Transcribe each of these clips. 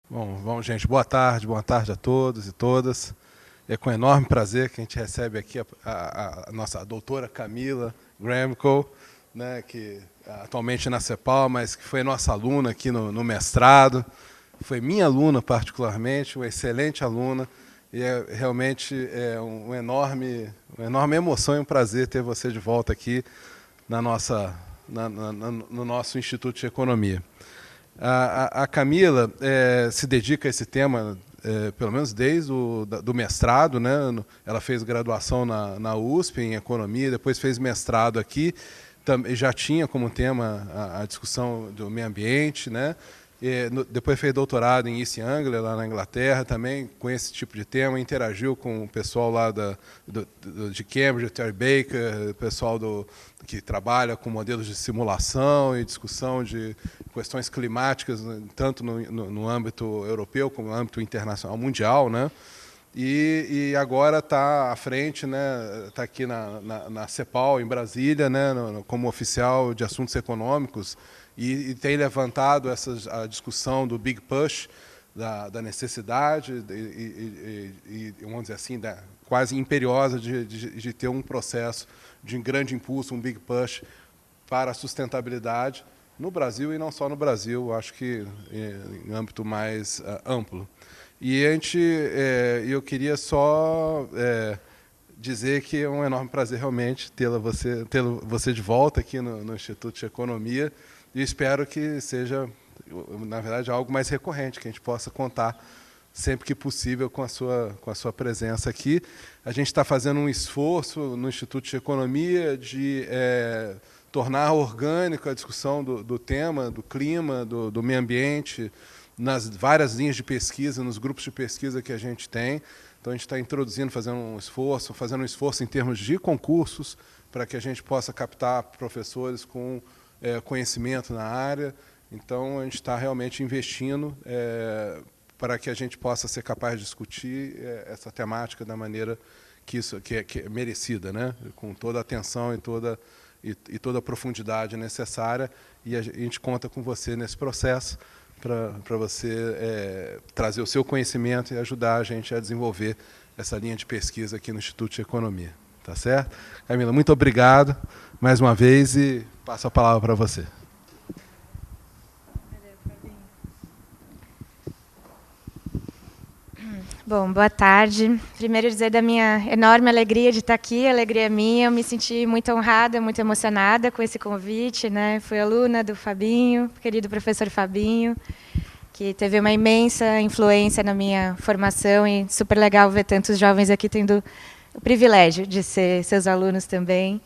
Bom, gente, boa tarde a todos e todas. É com enorme prazer que a gente recebe aqui a nossa doutora Camila Gramco, né, que atualmente é na CEPAL, mas que foi nossa aluna aqui no mestrado. Foi minha aluna particularmente, uma excelente aluna, e realmente uma enorme emoção e um prazer ter você de volta aqui no nosso Instituto de Economia. A Camila se dedica a esse tema, pelo menos desde do mestrado, né? Ela fez graduação na USP em economia, depois fez mestrado aqui, já tinha como tema a discussão do meio ambiente, né? Depois fez doutorado em East Anglia, lá na Inglaterra, também com esse tipo de tema, interagiu com o pessoal lá de Cambridge, Terry Baker, o pessoal que trabalha com modelos de simulação e discussão de questões climáticas, tanto no âmbito europeu como no âmbito internacional, mundial, né? E agora está à frente, né? Está aqui na CEPAL, em Brasília, né? Como oficial de assuntos econômicos, e tem levantado a discussão do Big Push, da necessidade, e vamos dizer assim, quase imperiosa de ter um processo de um grande impulso, um Big Push para a sustentabilidade no Brasil e não só no Brasil, acho que em âmbito mais amplo. E eu queria só dizer que é um enorme prazer realmente tê você de volta aqui no Instituto de Economia, e espero que seja, na verdade, algo mais recorrente, que a gente possa contar sempre que possível com a sua presença aqui. A gente está fazendo um esforço no Instituto de Economia de tornar orgânico a discussão do tema, do clima, do meio ambiente, nas várias linhas de pesquisa, nos grupos de pesquisa que a gente tem. Então, a gente está introduzindo, fazendo um esforço em termos de concursos, para que a gente possa captar professores com conhecimento na área. Então, a gente está realmente investindo para que a gente possa ser capaz de discutir essa temática da maneira que é merecida, né? Com toda a atenção e toda a profundidade necessária. E a gente conta com você nesse processo para você trazer o seu conhecimento e ajudar a gente a desenvolver essa linha de pesquisa aqui no Instituto de Economia. Tá certo? Camila, muito obrigado mais uma vez e passo a palavra para você. Bom, boa tarde. Primeiro dizer da minha enorme alegria de estar aqui, alegria minha. Eu me senti muito honrada, muito emocionada com esse convite, né? Fui aluna do Fabinho, querido professor Fabinho, que teve uma imensa influência na minha formação, e super legal ver tantos jovens aqui tendo o privilégio de ser seus alunos também.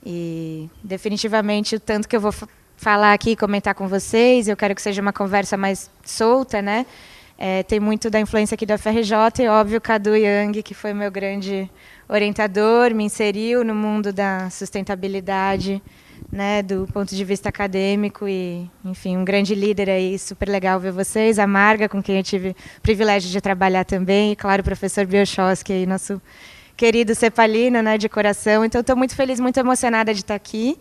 E definitivamente o tanto que eu vou falar aqui, comentar com vocês, eu quero que seja uma conversa mais solta, né? Tem muito da influência aqui da FRJ e, óbvio, Cadu Yang, que foi meu grande orientador, me inseriu no mundo da sustentabilidade, né, do ponto de vista acadêmico e, enfim, um grande líder aí, super legal ver vocês. A Marga, com quem eu tive o privilégio de trabalhar também, e, claro, o professor Biochowski, aí, nosso querido cepalino, né, de coração. Então, estou muito feliz, muito emocionada de estar aqui.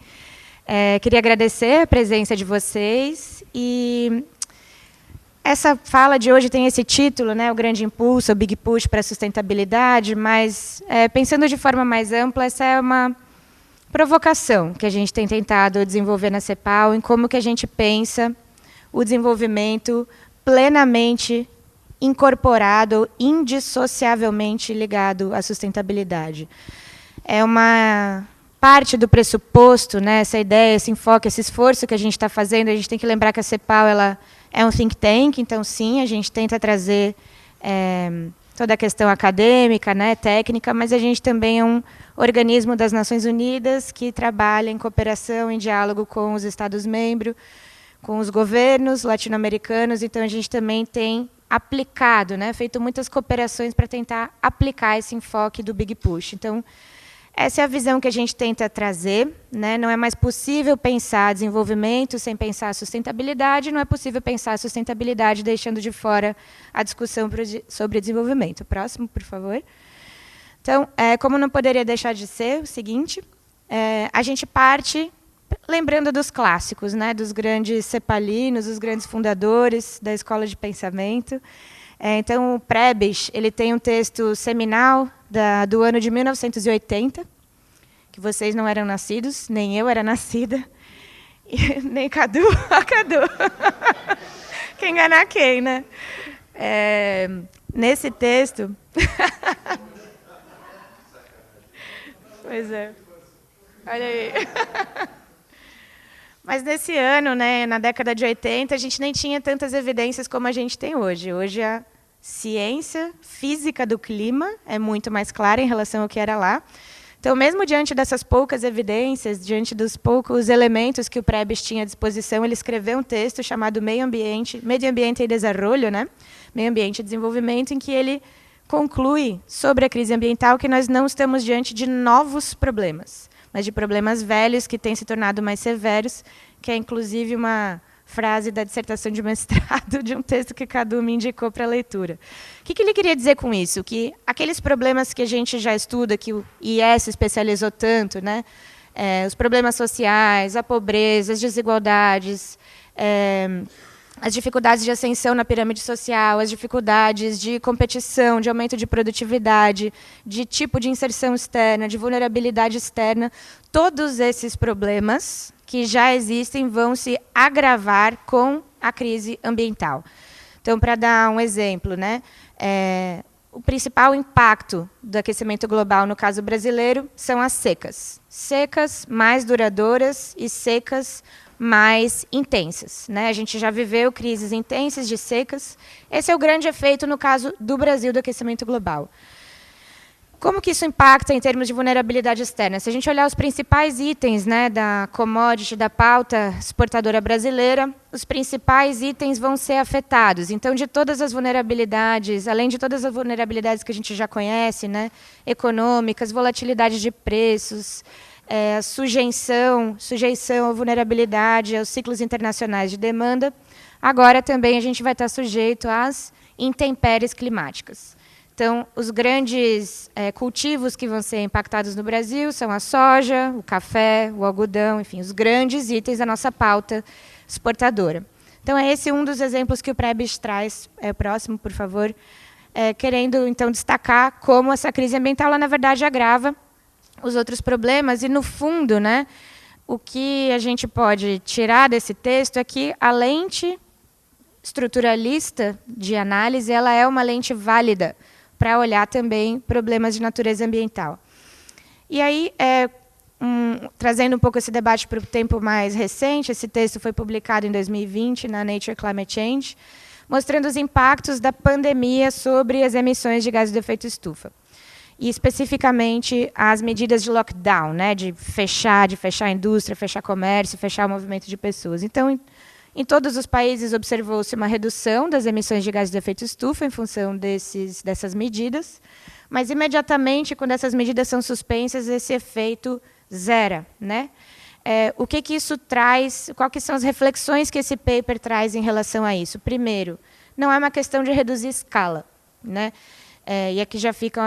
Queria agradecer a presença de vocês e... Essa fala de hoje tem esse título, né, o grande impulso, o Big Push para a sustentabilidade, mas, pensando de forma mais ampla, essa é uma provocação que a gente tem tentado desenvolver na CEPAL, em como que a gente pensa o desenvolvimento plenamente incorporado, indissociavelmente ligado à sustentabilidade. É uma parte do pressuposto, né, essa ideia, esse enfoque, esse esforço que a gente está fazendo. A gente tem que lembrar que a CEPAL ela é um think tank, então, sim, a gente tenta trazer toda a questão acadêmica, né, técnica, mas a gente também é um organismo das Nações Unidas que trabalha em cooperação, em diálogo com os Estados-membros, com os governos latino-americanos. Então, a gente também tem aplicado, né, feito muitas cooperações para tentar aplicar esse enfoque do Big Push. Então, essa é a visão que a gente tenta trazer, né? Não é mais possível pensar desenvolvimento sem pensar sustentabilidade, não é possível pensar sustentabilidade deixando de fora a discussão sobre desenvolvimento. Próximo, por favor. Então, como não poderia deixar de ser, o seguinte, a gente parte lembrando dos clássicos, né, dos grandes cepalinos, os grandes fundadores da escola de pensamento. Então, o Prebisch, ele tem um texto seminal do ano de 1980, que vocês não eram nascidos, nem eu era nascida, nem Cadu. Cadu. Quem enganar quem, né? Nesse texto... Pois é. Olha aí. Mas nesse ano, né, na década de 80, a gente nem tinha tantas evidências como a gente tem hoje. Hoje a ciência física do clima é muito mais clara em relação ao que era lá. Então, mesmo diante dessas poucas evidências, diante dos poucos elementos que o Prebisch tinha à disposição, ele escreveu um texto chamado Meio Ambiente e Desarrollo, né? Meio Ambiente e Desenvolvimento, em que ele conclui sobre a crise ambiental que nós não estamos diante de novos problemas, mas de problemas velhos que têm se tornado mais severos, que é, inclusive, uma frase da dissertação de mestrado de um texto que Cadu me indicou para a leitura. O que ele queria dizer com isso? Que aqueles problemas que a gente já estuda, que o IES especializou tanto, né? Os problemas sociais, a pobreza, as desigualdades, as dificuldades de ascensão na pirâmide social, as dificuldades de competição, de aumento de produtividade, de tipo de inserção externa, de vulnerabilidade externa, todos esses problemas que já existem vão se agravar com a crise ambiental. Então, para dar um exemplo, né, o principal impacto do aquecimento global, no caso brasileiro, são as secas. Secas mais duradouras e secas mais intensas, né? A gente já viveu crises intensas de secas. Esse é o grande efeito, no caso do Brasil, do aquecimento global. Como que isso impacta em termos de vulnerabilidade externa? Se a gente olhar os principais itens, né, da commodity, da pauta exportadora brasileira, os principais itens vão ser afetados. Então, de todas as vulnerabilidades, além de todas as vulnerabilidades que a gente já conhece, né, econômicas, volatilidade de preços, sujeição à vulnerabilidade aos ciclos internacionais de demanda, agora também a gente vai estar sujeito às intempéries climáticas. Então, os grandes cultivos que vão ser impactados no Brasil são a soja, o café, o algodão, enfim, os grandes itens da nossa pauta exportadora. Então, é esse um dos exemplos que o Prebisch traz. O próximo, por favor. Querendo, então, destacar como essa crise ambiental, ela, na verdade, agrava os outros problemas. E, no fundo, né, o que a gente pode tirar desse texto é que a lente estruturalista de análise ela é uma lente válida para olhar também problemas de natureza ambiental. E aí, trazendo um pouco esse debate para o tempo mais recente, esse texto foi publicado em 2020 na Nature Climate Change, mostrando os impactos da pandemia sobre as emissões de gases de efeito estufa. E, especificamente, as medidas de lockdown, né, de fechar a indústria, fechar comércio, fechar o movimento de pessoas. Então, em todos os países, observou-se uma redução das emissões de gases de efeito estufa em função dessas medidas, mas, imediatamente, quando essas medidas são suspensas, esse efeito zera, né? O que isso traz, quais são as reflexões que esse paper traz em relação a isso? Primeiro, não é uma questão de reduzir escala, né? E aqui já ficam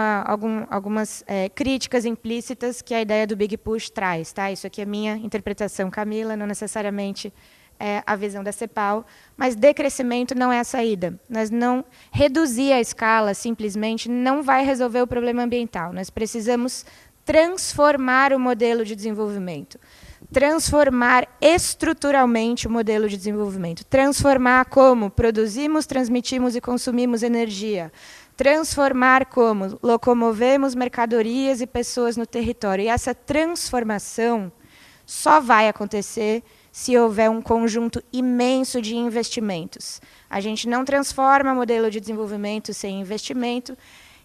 algumas críticas implícitas que a ideia do Big Push traz. Tá? Isso aqui é minha interpretação, Camila, não necessariamente a visão da CEPAL, mas decrescimento não é a saída. Nós não reduzir a escala, simplesmente, não vai resolver o problema ambiental. Nós precisamos transformar o modelo de desenvolvimento, transformar estruturalmente o modelo de desenvolvimento, transformar como produzimos, transmitimos e consumimos energia, transformar como locomovemos mercadorias e pessoas no território. E essa transformação só vai acontecer se houver um conjunto imenso de investimentos. A gente não transforma o modelo de desenvolvimento sem investimento,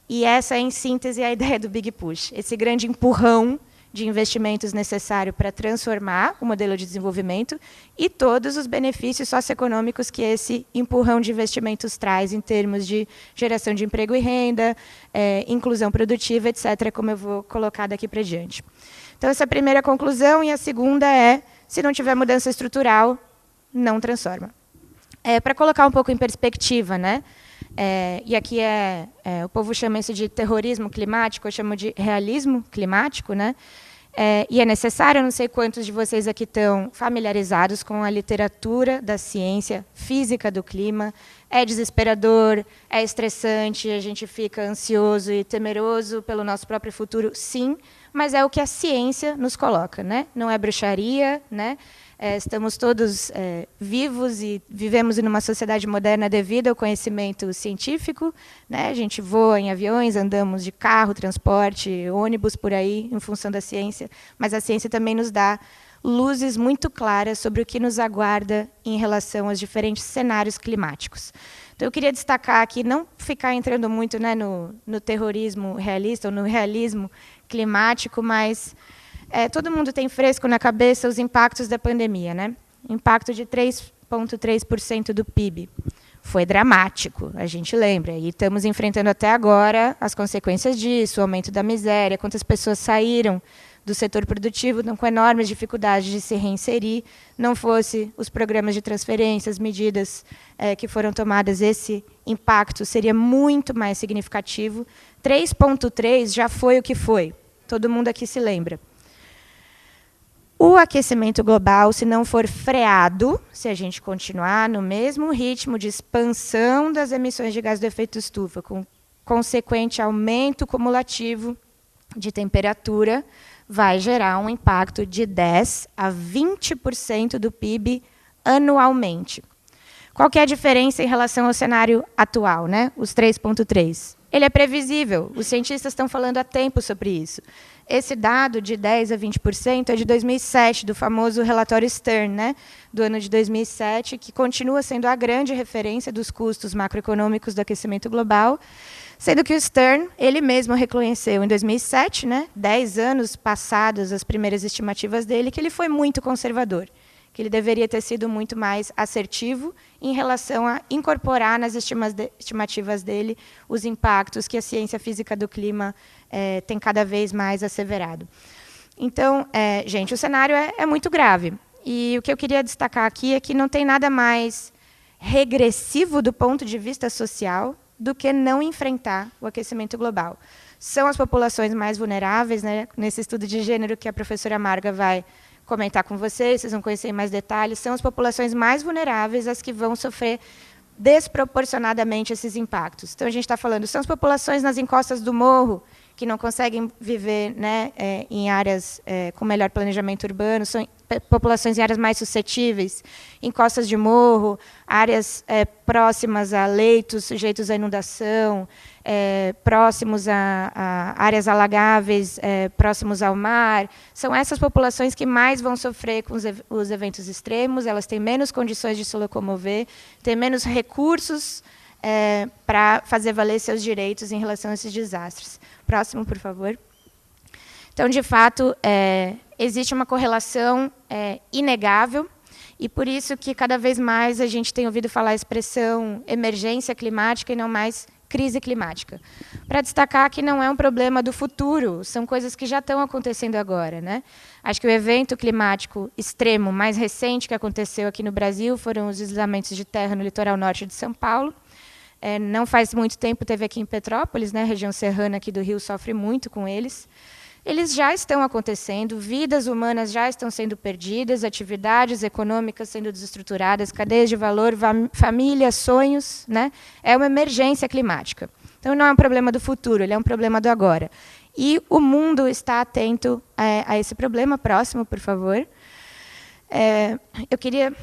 e essa é, em síntese, a ideia do Big Push. Esse grande empurrão de investimentos necessário para transformar o modelo de desenvolvimento e todos os benefícios socioeconômicos que esse empurrão de investimentos traz em termos de geração de emprego e renda, inclusão produtiva, etc., como eu vou colocar daqui para diante. Então, essa é a primeira conclusão, e a segunda é, se não tiver mudança estrutural, não transforma. Para colocar um pouco em perspectiva, né? E aqui o povo chama isso de terrorismo climático, eu chamo de realismo climático, né? E é necessário, eu não sei quantos de vocês aqui estão familiarizados com a literatura da ciência física do clima. É desesperador, é estressante, a gente fica ansioso e temeroso pelo nosso próprio futuro, sim, mas é o que a ciência nos coloca, né? Não é bruxaria, né? Estamos todos vivos e vivemos em uma sociedade moderna devido ao conhecimento científico, né? A gente voa em aviões, andamos de carro, transporte, ônibus por aí, em função da ciência, mas a ciência também nos dá luzes muito claras sobre o que nos aguarda em relação aos diferentes cenários climáticos. Então, eu queria destacar aqui, não ficar entrando muito, né, no terrorismo realista ou no realismo climático, mas todo mundo tem fresco na cabeça os impactos da pandemia, né? Impacto de 3,3% do PIB. Foi dramático, a gente lembra. E estamos enfrentando até agora as consequências disso, o aumento da miséria, quantas pessoas saíram do setor produtivo, estão com enormes dificuldades de se reinserir. Não fosse os programas de transferências, medidas que foram tomadas, esse impacto seria muito mais significativo. 3,3 já foi o que foi. Todo mundo aqui se lembra. O aquecimento global, se não for freado, se a gente continuar no mesmo ritmo de expansão das emissões de gás do efeito estufa, com consequente aumento cumulativo de temperatura, vai gerar um impacto de 10% a 20% do PIB anualmente. Qual que é a diferença em relação ao cenário atual, né? Os 3,3%? Ele é previsível, os cientistas estão falando há tempo sobre isso. Esse dado de 10% a 20% é de 2007, do famoso relatório Stern, né? Do ano de 2007, que continua sendo a grande referência dos custos macroeconômicos do aquecimento global, sendo que o Stern, ele mesmo reconheceu em 2007, né, 10 anos passados as primeiras estimativas dele, que ele foi muito conservador, que ele deveria ter sido muito mais assertivo em relação a incorporar nas estimativas dele os impactos que a ciência física do clima tem cada vez mais asseverado. Então, gente, o cenário é muito grave. E o que eu queria destacar aqui é que não tem nada mais regressivo do ponto de vista social do que não enfrentar o aquecimento global. São as populações mais vulneráveis, né? Nesse estudo de gênero que a professora Marga vai comentar com vocês vão conhecer em mais detalhes, são as populações mais vulneráveis as que vão sofrer desproporcionadamente esses impactos. Então, a gente está falando, são as populações nas encostas do morro, que não conseguem viver, né, em áreas com melhor planejamento urbano, são populações em áreas mais suscetíveis, encostas de morro, áreas próximas a leitos sujeitos à inundação, próximos a áreas alagáveis, próximos ao mar. São essas populações que mais vão sofrer com os eventos extremos, elas têm menos condições de se locomover, têm menos recursos para fazer valer seus direitos em relação a esses desastres. Próximo, por favor. Então, de fato, existe uma correlação inegável, e por isso que cada vez mais a gente tem ouvido falar a expressão emergência climática e não mais crise climática. Para destacar que não é um problema do futuro, são coisas que já estão acontecendo agora, né? Acho que o evento climático extremo mais recente que aconteceu aqui no Brasil foram os deslizamentos de terra no litoral norte de São Paulo. Não faz muito tempo teve aqui em Petrópolis, né, a região serrana aqui do Rio sofre muito com eles. Eles já estão acontecendo, vidas humanas já estão sendo perdidas, atividades econômicas sendo desestruturadas, cadeias de valor, famílias, sonhos, né? É uma emergência climática. Então, não é um problema do futuro, ele é um problema do agora. E o mundo está atento a esse problema. Próximo, por favor. Eu queria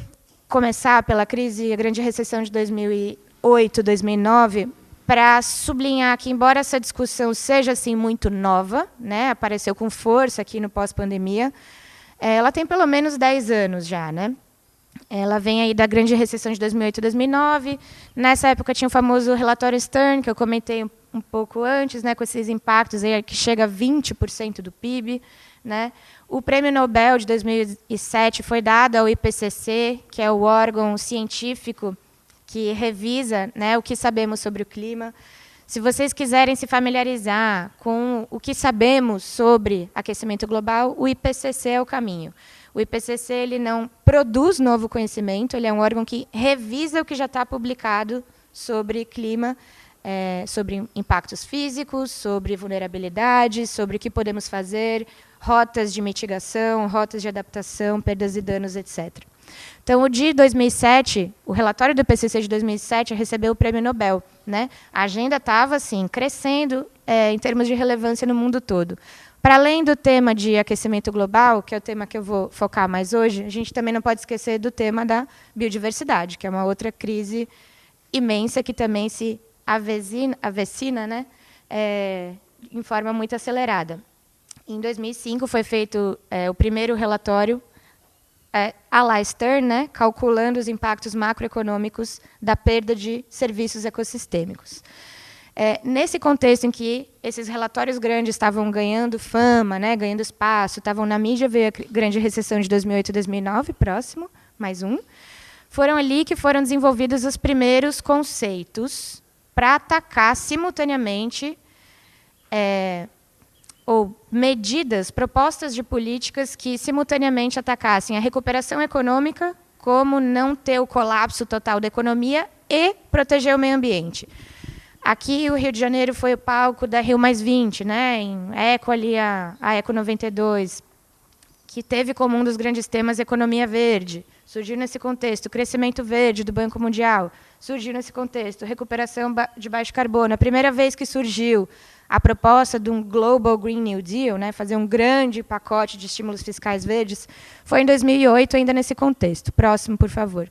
começar pela crise, a grande recessão de 2008, 2009, para sublinhar que, embora essa discussão seja assim, muito nova, né, apareceu com força aqui no pós-pandemia, ela tem pelo menos 10 anos já. Né? Ela vem aí da grande recessão de 2008 e 2009. Nessa época tinha o famoso relatório Stern, que eu comentei um pouco antes, né, com esses impactos aí, que chega a 20% do PIB. Né? O Prêmio Nobel de 2007 foi dado ao IPCC, que é o órgão científico que revisa, né, o que sabemos sobre o clima. Se vocês quiserem se familiarizar com o que sabemos sobre aquecimento global, o IPCC é o caminho. O IPCC ele não produz novo conhecimento, ele é um órgão que revisa o que já está publicado sobre clima sobre impactos físicos, sobre vulnerabilidades, sobre o que podemos fazer, rotas de mitigação, rotas de adaptação, perdas e danos, etc. Então, o de 2007, o relatório do IPCC de 2007 recebeu o Prêmio Nobel, né? A agenda estava assim, crescendo em termos de relevância no mundo todo. Para além do tema de aquecimento global, que é o tema que eu vou focar mais hoje, a gente também não pode esquecer do tema da biodiversidade, que é uma outra crise imensa que também se avecina, né, em forma muito acelerada. Em 2005 foi feito o primeiro relatório à la Stern, né, calculando os impactos macroeconômicos da perda de serviços ecossistêmicos. Nesse contexto em que esses relatórios grandes estavam ganhando fama, né, ganhando espaço, estavam na mídia, veio a grande recessão de 2008 e 2009, próximo, mais um. Foram ali que foram desenvolvidos os primeiros conceitos para atacar simultaneamente ou medidas, propostas de políticas que simultaneamente atacassem a recuperação econômica, como não ter o colapso total da economia e proteger o meio ambiente. Aqui, o Rio de Janeiro foi o palco da Rio+20, né, em Eco, ali a Eco 92, que teve como um dos grandes temas economia verde. Surgiu nesse contexto o crescimento verde do Banco Mundial. Surgiu nesse contexto recuperação de baixo carbono. A primeira vez que surgiu a proposta de um Global Green New Deal, né, fazer um grande pacote de estímulos fiscais verdes, foi em 2008, ainda nesse contexto. Próximo, por favor.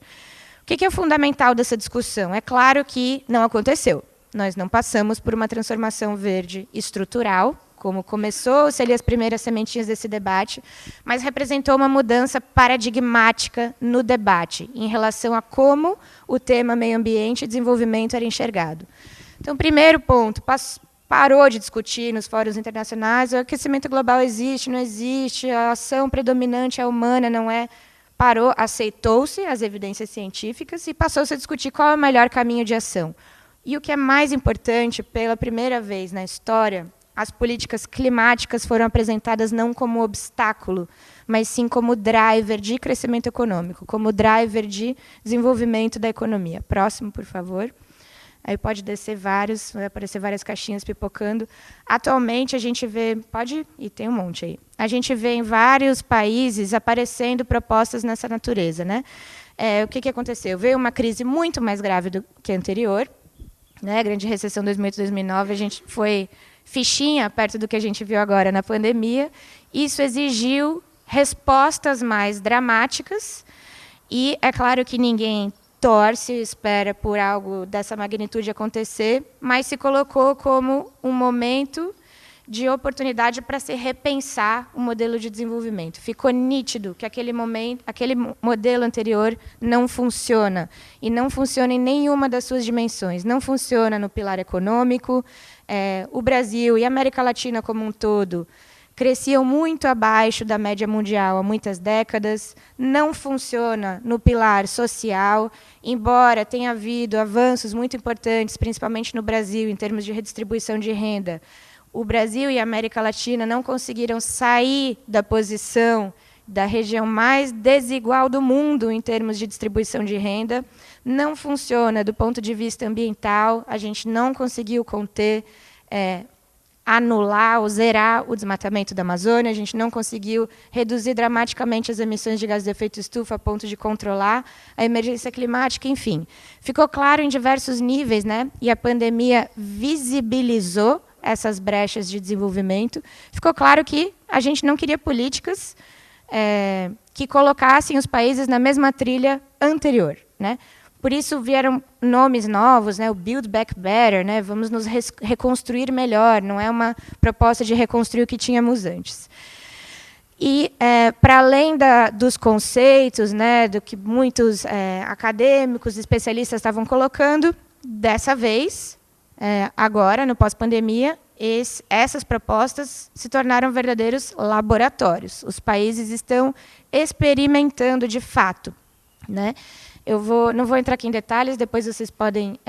O que é fundamental dessa discussão? É claro que não aconteceu. Nós não passamos por uma transformação verde estrutural, como começou-se ali as primeiras sementinhas desse debate, mas representou uma mudança paradigmática no debate, em relação a como o tema meio ambiente e desenvolvimento era enxergado. Então, primeiro ponto, parou de discutir nos fóruns internacionais, o aquecimento global existe, não existe, a ação predominante é humana, não é. Parou, aceitou-se as evidências científicas e passou-se a discutir qual é o melhor caminho de ação. E o que é mais importante, pela primeira vez na história, as políticas climáticas foram apresentadas não como obstáculo, mas sim como driver de crescimento econômico, como driver de desenvolvimento da economia. Próximo, por favor. Aí pode descer vários, vai aparecer várias caixinhas pipocando. Atualmente, a gente vê... Pode ir, tem um monte aí. A gente vê em vários países aparecendo propostas nessa natureza, né? O que aconteceu? Veio uma crise muito mais grave do que a anterior, né? A grande recessão 2008-2009, a gente foi fichinha perto do que a gente viu agora na pandemia. Isso exigiu respostas mais dramáticas e é claro que ninguém torce, espera por algo dessa magnitude acontecer, mas se colocou como um momento de oportunidade para se repensar o modelo de desenvolvimento. Ficou nítido que aquele modelo anterior não funciona, e não funciona em nenhuma das suas dimensões. Não funciona no pilar econômico. O Brasil e a América Latina como um todo cresciam muito abaixo da média mundial há muitas décadas, não funciona no pilar social, embora tenha havido avanços muito importantes, principalmente no Brasil, em termos de redistribuição de renda. O Brasil e a América Latina não conseguiram sair da posição da região mais desigual do mundo em termos de distribuição de renda. Não funciona do ponto de vista ambiental, a gente não conseguiu conter, anular ou zerar o desmatamento da Amazônia, a gente não conseguiu reduzir dramaticamente as emissões de gases de efeito estufa a ponto de controlar a emergência climática, enfim. Ficou claro em diversos níveis, né? E a pandemia visibilizou essas brechas de desenvolvimento. Ficou claro que a gente não queria políticas que colocassem os países na mesma trilha anterior, né? Por isso vieram nomes novos, né? O Build Back Better, né? Vamos nos reconstruir melhor, não é uma proposta de reconstruir o que tínhamos antes. E, para além dos conceitos, né, do que muitos acadêmicos, especialistas estavam colocando, dessa vez, agora, no pós-pandemia, essas propostas se tornaram verdadeiros laboratórios. Os países estão experimentando de fato, né? Não vou entrar aqui em detalhes, depois vocês podem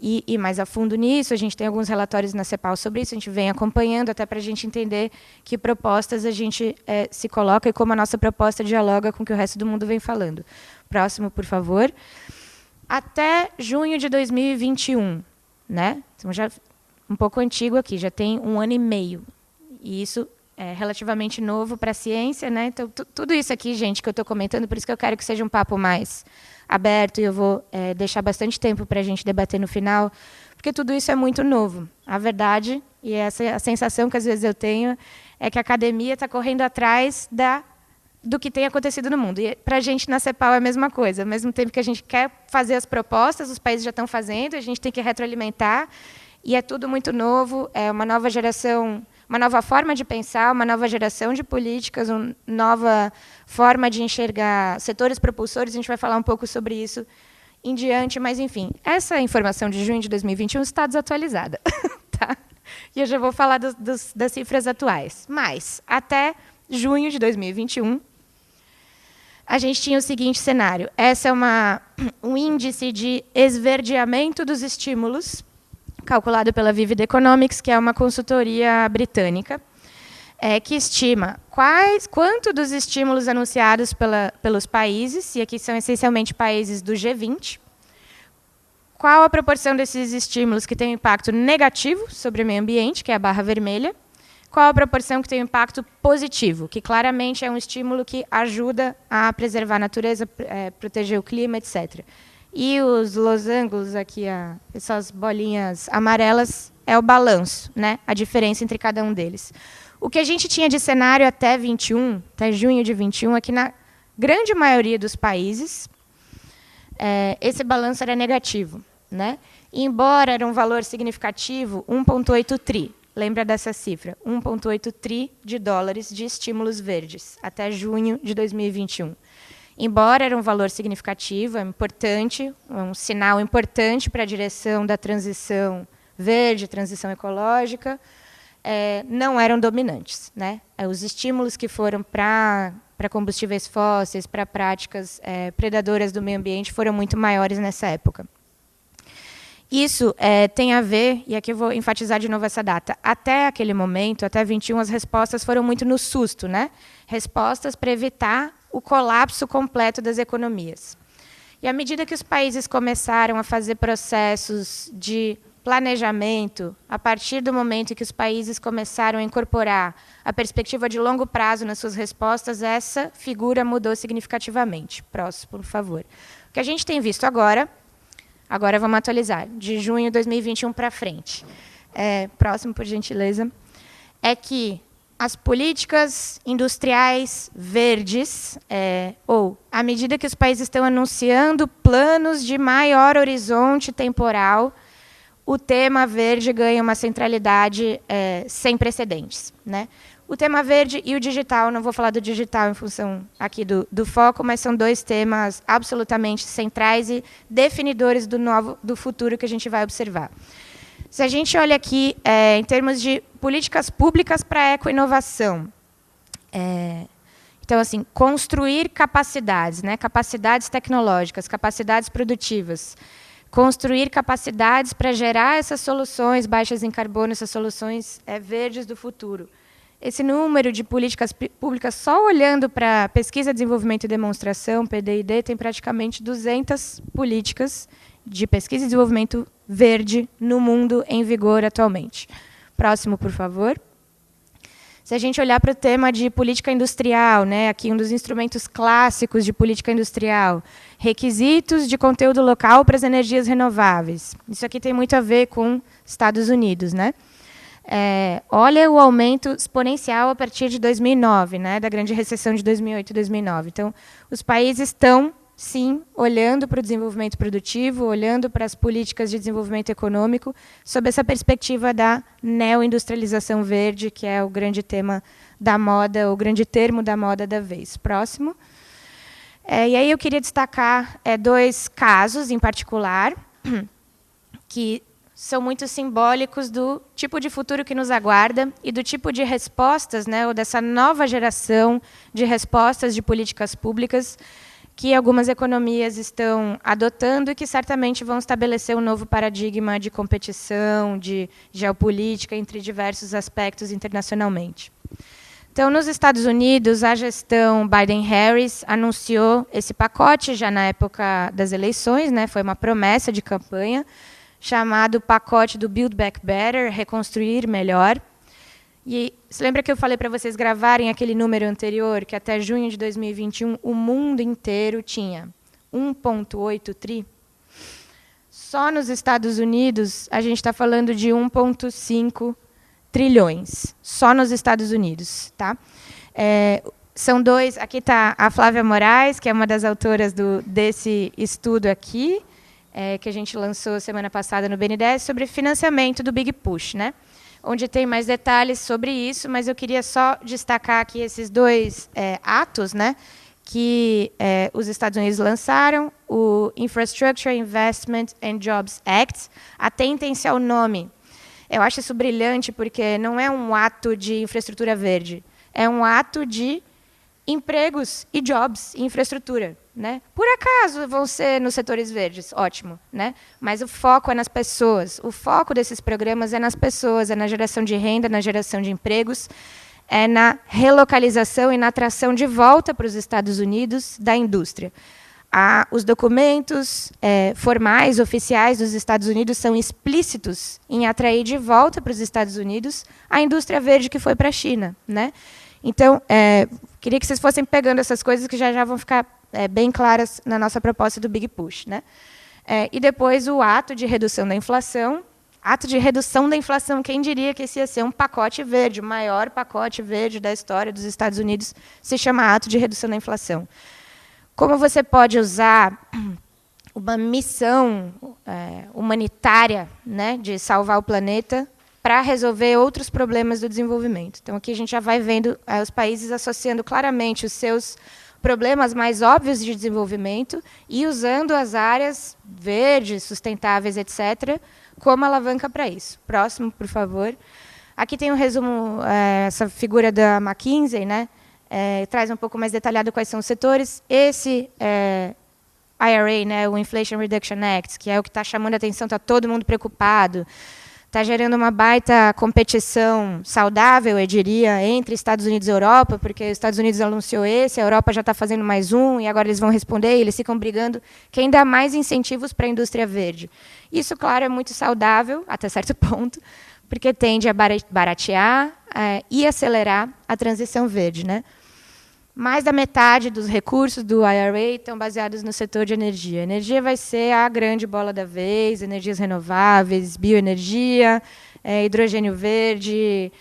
ir mais a fundo nisso. A gente tem alguns relatórios na CEPAL sobre isso, a gente vem acompanhando até para a gente entender que propostas a gente se coloca e como a nossa proposta dialoga com o que o resto do mundo vem falando. Próximo, por favor. Até junho de 2021, né? Então, já um pouco antigo aqui, já tem 1 ano e meio. E isso é relativamente novo para a ciência, né? Então, tudo isso aqui, gente, que eu estou comentando, por isso que eu quero que seja um papo mais aberto, e eu vou deixar bastante tempo para a gente debater no final, porque tudo isso é muito novo. A verdade, e essa a sensação que às vezes eu tenho, é que a academia está correndo atrás do que tem acontecido no mundo. E para a gente, na CEPAL, é a mesma coisa. Ao mesmo tempo que a gente quer fazer as propostas, os países já estão fazendo, a gente tem que retroalimentar, e é tudo muito novo, é uma nova geração, uma nova forma de pensar, uma nova geração de políticas, uma nova forma de enxergar setores propulsores. A gente vai falar um pouco sobre isso em diante, mas, enfim, essa informação de junho de 2021 está desatualizada. Tá? E eu já vou falar das cifras atuais. Mas, até junho de 2021, a gente tinha o seguinte cenário. Essa é um índice de esverdeamento dos estímulos, calculado pela Vivid Economics, que é uma consultoria britânica, que estima quanto dos estímulos anunciados pelos países, e aqui são essencialmente países do G20, qual a proporção desses estímulos que tem um impacto negativo sobre o meio ambiente, que é a barra vermelha, qual a proporção que tem um impacto positivo, que claramente é um estímulo que ajuda a preservar a natureza, proteger o clima, etc. E os losangos aqui, essas bolinhas amarelas, é o balanço, né? A diferença entre cada um deles. O que a gente tinha de cenário até junho de 21, é que na grande maioria dos países, esse balanço era negativo, né? E, embora era um valor significativo, 1,8 tri. Lembra dessa cifra? 1,8 tri de dólares de estímulos verdes, até junho de 2021. Embora era um valor significativo, importante, um sinal importante para a direção da transição verde, transição ecológica, não eram dominantes, né? Os estímulos que foram para combustíveis fósseis, para práticas predadoras do meio ambiente, foram muito maiores nessa época. Isso tem a ver, e aqui eu vou enfatizar de novo essa data, até aquele momento, até 21, as respostas foram muito no susto, né? Respostas para evitar o colapso completo das economias. E à medida que os países começaram a fazer processos de planejamento, a partir do momento em que os países começaram a incorporar a perspectiva de longo prazo nas suas respostas, essa figura mudou significativamente. Próximo, por favor. O que a gente tem visto agora vamos atualizar, de junho de 2021 para frente. Próximo, por gentileza. É que as políticas industriais verdes, à medida que os países estão anunciando planos de maior horizonte temporal, o tema verde ganha uma centralidade sem precedentes, né? O tema verde e o digital, não vou falar do digital em função aqui do foco, mas são dois temas absolutamente centrais e definidores do futuro que a gente vai observar. Se a gente olha aqui em termos de políticas públicas para a ecoinovação, então, assim, construir capacidades, né, capacidades tecnológicas, capacidades produtivas, construir capacidades para gerar essas soluções baixas em carbono, essas soluções verdes do futuro. Esse número de políticas públicas, só olhando para pesquisa, desenvolvimento e demonstração, PDD, tem praticamente 200 políticas de pesquisa e desenvolvimento verde no mundo em vigor atualmente. Próximo, por favor. Se a gente olhar para o tema de política industrial, né, aqui um dos instrumentos clássicos de política industrial, requisitos de conteúdo local para as energias renováveis. Isso aqui tem muito a ver com Estados Unidos, né? Olha o aumento exponencial a partir de 2009, né, da grande recessão de 2008 e 2009. Então, os países estão, sim, olhando para o desenvolvimento produtivo, olhando para as políticas de desenvolvimento econômico, sob essa perspectiva da neoindustrialização verde, que é o grande tema da moda, o grande termo da moda da vez. Próximo. E aí eu queria destacar dois casos em particular, que são muito simbólicos do tipo de futuro que nos aguarda e do tipo de respostas, né, ou dessa nova geração de respostas de políticas públicas que algumas economias estão adotando e que certamente vão estabelecer um novo paradigma de competição, de geopolítica, entre diversos aspectos internacionalmente. Então, nos Estados Unidos, a gestão Biden-Harris anunciou esse pacote já na época das eleições, né, foi uma promessa de campanha, chamado pacote do Build Back Better, reconstruir melhor. E se lembra que eu falei para vocês gravarem aquele número anterior, que até junho de 2021 o mundo inteiro tinha 1,8 tri? Só nos Estados Unidos a gente está falando de 1,5 trilhões, só nos Estados Unidos. Tá? São dois, aqui está a Flávia Moraes, que é uma das autoras desse estudo aqui, que a gente lançou semana passada no BNDES, sobre financiamento do Big Push, né? Onde tem mais detalhes sobre isso, mas eu queria só destacar aqui esses dois atos, né, que os Estados Unidos lançaram, o Infrastructure Investment and Jobs Act. Atentem-se ao nome. Eu acho isso brilhante, porque não é um ato de infraestrutura verde, é um ato de empregos e jobs e infraestrutura. Né? Por acaso vão ser nos setores verdes, ótimo, né? Mas o foco é nas pessoas. O foco desses programas é nas pessoas, é na geração de renda, na geração de empregos, é na relocalização e na atração de volta para os Estados Unidos da indústria. Os documentos formais, oficiais dos Estados Unidos são explícitos em atrair de volta para os Estados Unidos a indústria verde que foi para a China. Né? Então, queria que vocês fossem pegando essas coisas que já vão ficar bem claras na nossa proposta do Big Push. Né? E depois o ato de redução da inflação. Ato de redução da inflação, quem diria que esse ia ser um pacote verde, o maior pacote verde da história dos Estados Unidos, se chama ato de redução da inflação. Como você pode usar uma missão humanitária, né, de salvar o planeta para resolver outros problemas do desenvolvimento? Então, aqui a gente já vai vendo os países associando claramente os seus problemas mais óbvios de desenvolvimento e usando as áreas verdes, sustentáveis, etc., como alavanca para isso. Próximo, por favor. Aqui tem um resumo, essa figura da McKinsey, né? Traz um pouco mais detalhado quais são os setores. Esse IRA, né, o Inflation Reduction Act, que é o que está chamando a atenção, está todo mundo preocupado. Está gerando uma baita competição saudável, eu diria, entre Estados Unidos e Europa, porque os Estados Unidos anunciou esse, a Europa já está fazendo mais um, e agora eles vão responder, e eles ficam brigando quem dá mais incentivos para a indústria verde. Isso, claro, é muito saudável, até certo ponto, porque tende a baratear e acelerar a transição verde. Né? Mais da metade dos recursos do IRA estão baseados no setor de energia. A energia vai ser a grande bola da vez, energias renováveis, bioenergia, hidrogênio verde,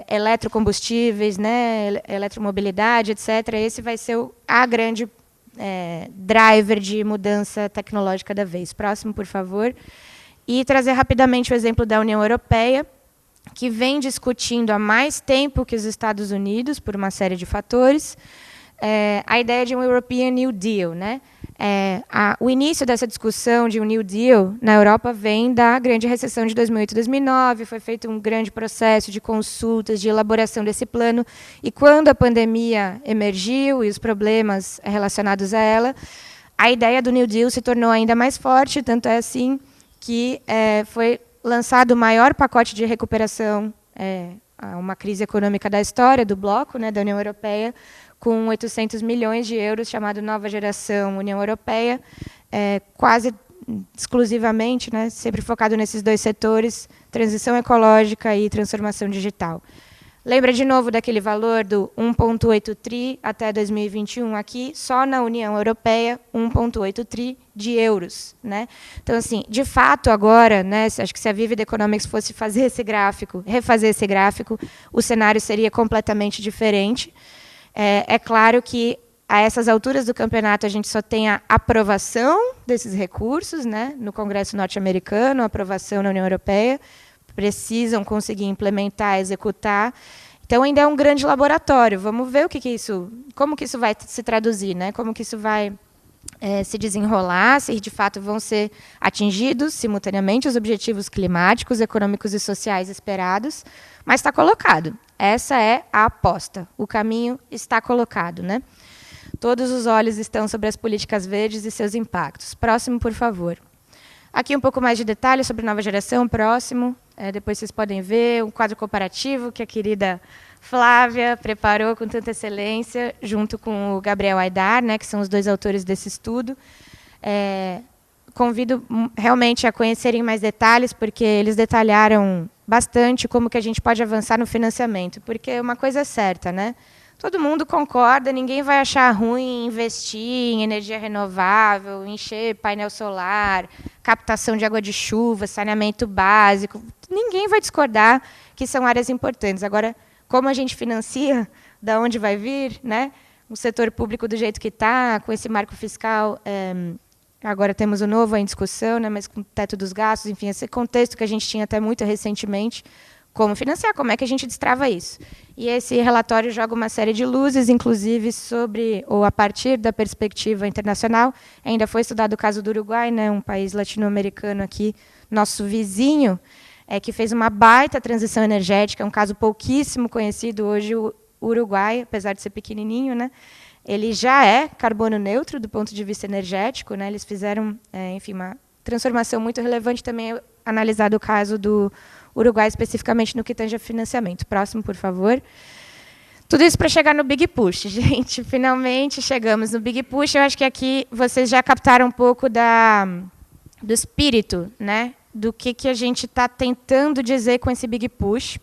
eletrocombustíveis, né, eletromobilidade, etc. Esse vai ser a grande driver de mudança tecnológica da vez. Próximo, por favor. E trazer rapidamente o exemplo da União Europeia, que vem discutindo há mais tempo que os Estados Unidos, por uma série de fatores, a ideia de um European New Deal. Né? O início dessa discussão de um New Deal na Europa vem da grande recessão de 2008 e 2009, foi feito um grande processo de consultas, de elaboração desse plano, e quando a pandemia emergiu e os problemas relacionados a ela, a ideia do New Deal se tornou ainda mais forte, tanto é assim que foi lançado o maior pacote de recuperação a uma crise econômica da história do bloco, né, da União Europeia, com 800 milhões de euros, chamado Nova Geração União Europeia, quase exclusivamente, né, sempre focado nesses dois setores, transição ecológica e transformação digital. Lembra de novo daquele valor do 1,8 tri até 2021 aqui, só na União Europeia, 1,8 tri de euros. Né? Então, assim, de fato, agora, né, acho que se a Vivid Economics fosse fazer esse gráfico, refazer esse gráfico, o cenário seria completamente diferente. É claro que, a essas alturas do campeonato, a gente só tem a aprovação desses recursos, né, no Congresso norte-americano, a aprovação na União Europeia, precisam conseguir implementar, executar. Então, ainda é um grande laboratório. Vamos ver como que isso vai se traduzir, né? Como que isso vai se desenrolar, se de fato vão ser atingidos simultaneamente os objetivos climáticos, econômicos e sociais esperados, mas está colocado. Essa é a aposta. O caminho está colocado. Né? Todos os olhos estão sobre as políticas verdes e seus impactos. Próximo, por favor. Aqui um pouco mais de detalhes sobre Nova Geração, próximo. Depois vocês podem ver um quadro comparativo que a querida Flávia preparou com tanta excelência, junto com o Gabriel Aidar, né, que são os dois autores desse estudo. convido realmente a conhecerem mais detalhes, porque eles detalharam bastante como que a gente pode avançar no financiamento, porque uma coisa é certa, né? Todo mundo concorda, ninguém vai achar ruim investir em energia renovável, encher painel solar, captação de água de chuva, saneamento básico. Ninguém vai discordar que são áreas importantes. Agora, como a gente financia, da onde vai vir, né? O setor público do jeito que está, com esse marco fiscal, agora temos o novo em discussão, né? Mas com o teto dos gastos, enfim, esse contexto que a gente tinha até muito recentemente. Como financiar, como é que a gente destrava isso? E esse relatório joga uma série de luzes, inclusive sobre, ou a partir da perspectiva internacional. Ainda foi estudado o caso do Uruguai, né, um país latino-americano aqui, nosso vizinho, que fez uma baita transição energética, um caso pouquíssimo conhecido hoje, o Uruguai, apesar de ser pequenininho, né, ele já é carbono neutro do ponto de vista energético, né, eles fizeram, enfim, uma transformação muito relevante. Também é analisado o caso do Uruguai, especificamente no que tange a financiamento. Próximo, por favor. Tudo isso para chegar no Big Push, gente. Finalmente chegamos no Big Push. Eu acho que aqui vocês já captaram um pouco do espírito, né? Do que a gente está tentando dizer com esse Big Push.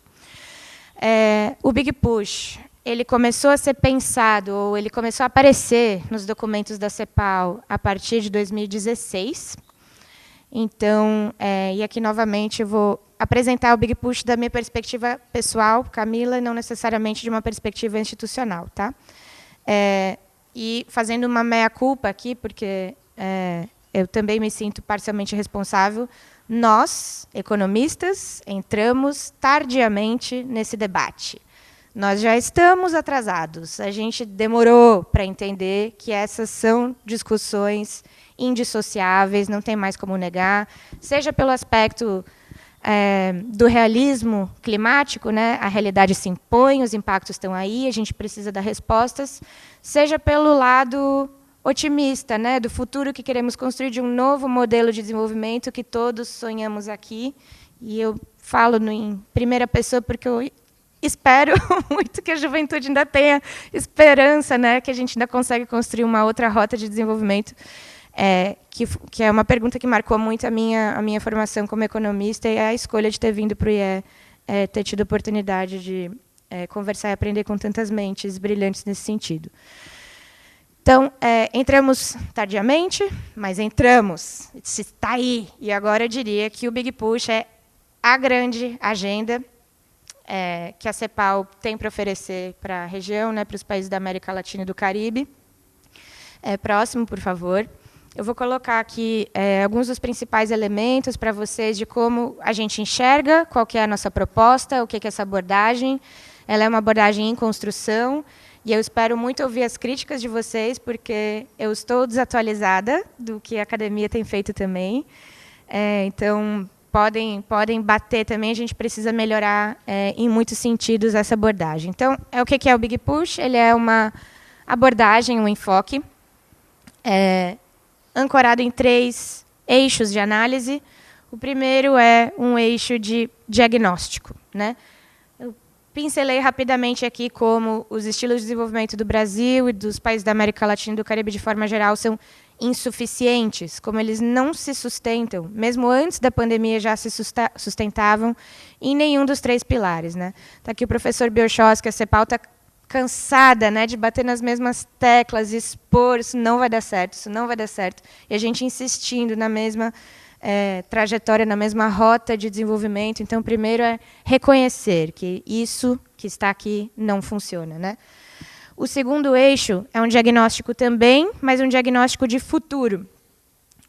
O Big Push, ele começou a ser pensado, ou ele começou a aparecer nos documentos da CEPAL a partir de 2016. Então, e aqui novamente eu vou apresentar o Big Push da minha perspectiva pessoal, Camila, e não necessariamente de uma perspectiva institucional, tá? E fazendo uma meia-culpa aqui, porque eu também me sinto parcialmente responsável, nós, economistas, entramos tardiamente nesse debate. Nós já estamos atrasados, a gente demorou para entender que essas são discussões indissociáveis, não tem mais como negar, seja pelo aspecto do realismo climático, né? A realidade se impõe, os impactos estão aí, a gente precisa dar respostas, seja pelo lado otimista, né? Do futuro que queremos construir, de um novo modelo de desenvolvimento que todos sonhamos aqui. E eu falo em primeira pessoa porque eu espero muito que a juventude ainda tenha esperança, né? Que a gente ainda consegue construir uma outra rota de desenvolvimento. Que é uma pergunta que marcou muito a minha formação como economista e a escolha de ter vindo para o IE, ter tido a oportunidade de conversar e aprender com tantas mentes brilhantes nesse sentido. Então, entramos tardiamente, mas entramos, está aí. E agora eu diria que o Big Push é a grande agenda que a CEPAL tem para oferecer para a região, né, para os países da América Latina e do Caribe. Próximo, por favor. Eu vou colocar aqui alguns dos principais elementos para vocês de como a gente enxerga, qual que é a nossa proposta, o que é essa abordagem. Ela é uma abordagem em construção, e eu espero muito ouvir as críticas de vocês, porque eu estou desatualizada do que a academia tem feito também. Então, podem bater também, a gente precisa melhorar em muitos sentidos essa abordagem. Então, o que é o Big Push? Ele é uma abordagem, um enfoque, ancorado em 3 eixos de análise. O primeiro é um eixo de diagnóstico, né? Eu pincelei rapidamente aqui como os estilos de desenvolvimento do Brasil e dos países da América Latina e do Caribe, de forma geral, são insuficientes, como eles não se sustentam, mesmo antes da pandemia já se sustentavam em nenhum dos 3 pilares, né? Está aqui o professor Biochowski, a CEPAL está cansada, né, de bater nas mesmas teclas e expor, isso não vai dar certo, e a gente insistindo na mesma trajetória, na mesma rota de desenvolvimento. Então, primeiro é reconhecer que isso que está aqui não funciona, né? O segundo eixo é um diagnóstico também, mas um diagnóstico de futuro.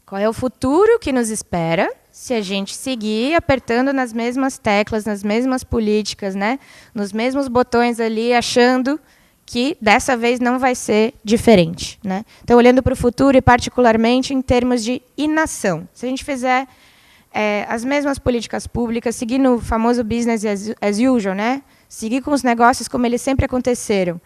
Qual é o futuro que nos espera se a gente seguir apertando nas mesmas teclas, nas mesmas políticas, né? Nos mesmos botões ali, achando que dessa vez não vai ser diferente, né? Então, olhando para o futuro e particularmente em termos de inação. Se a gente fizer as mesmas políticas públicas, seguir no famoso business as usual, né? Seguir com os negócios como eles sempre aconteceram,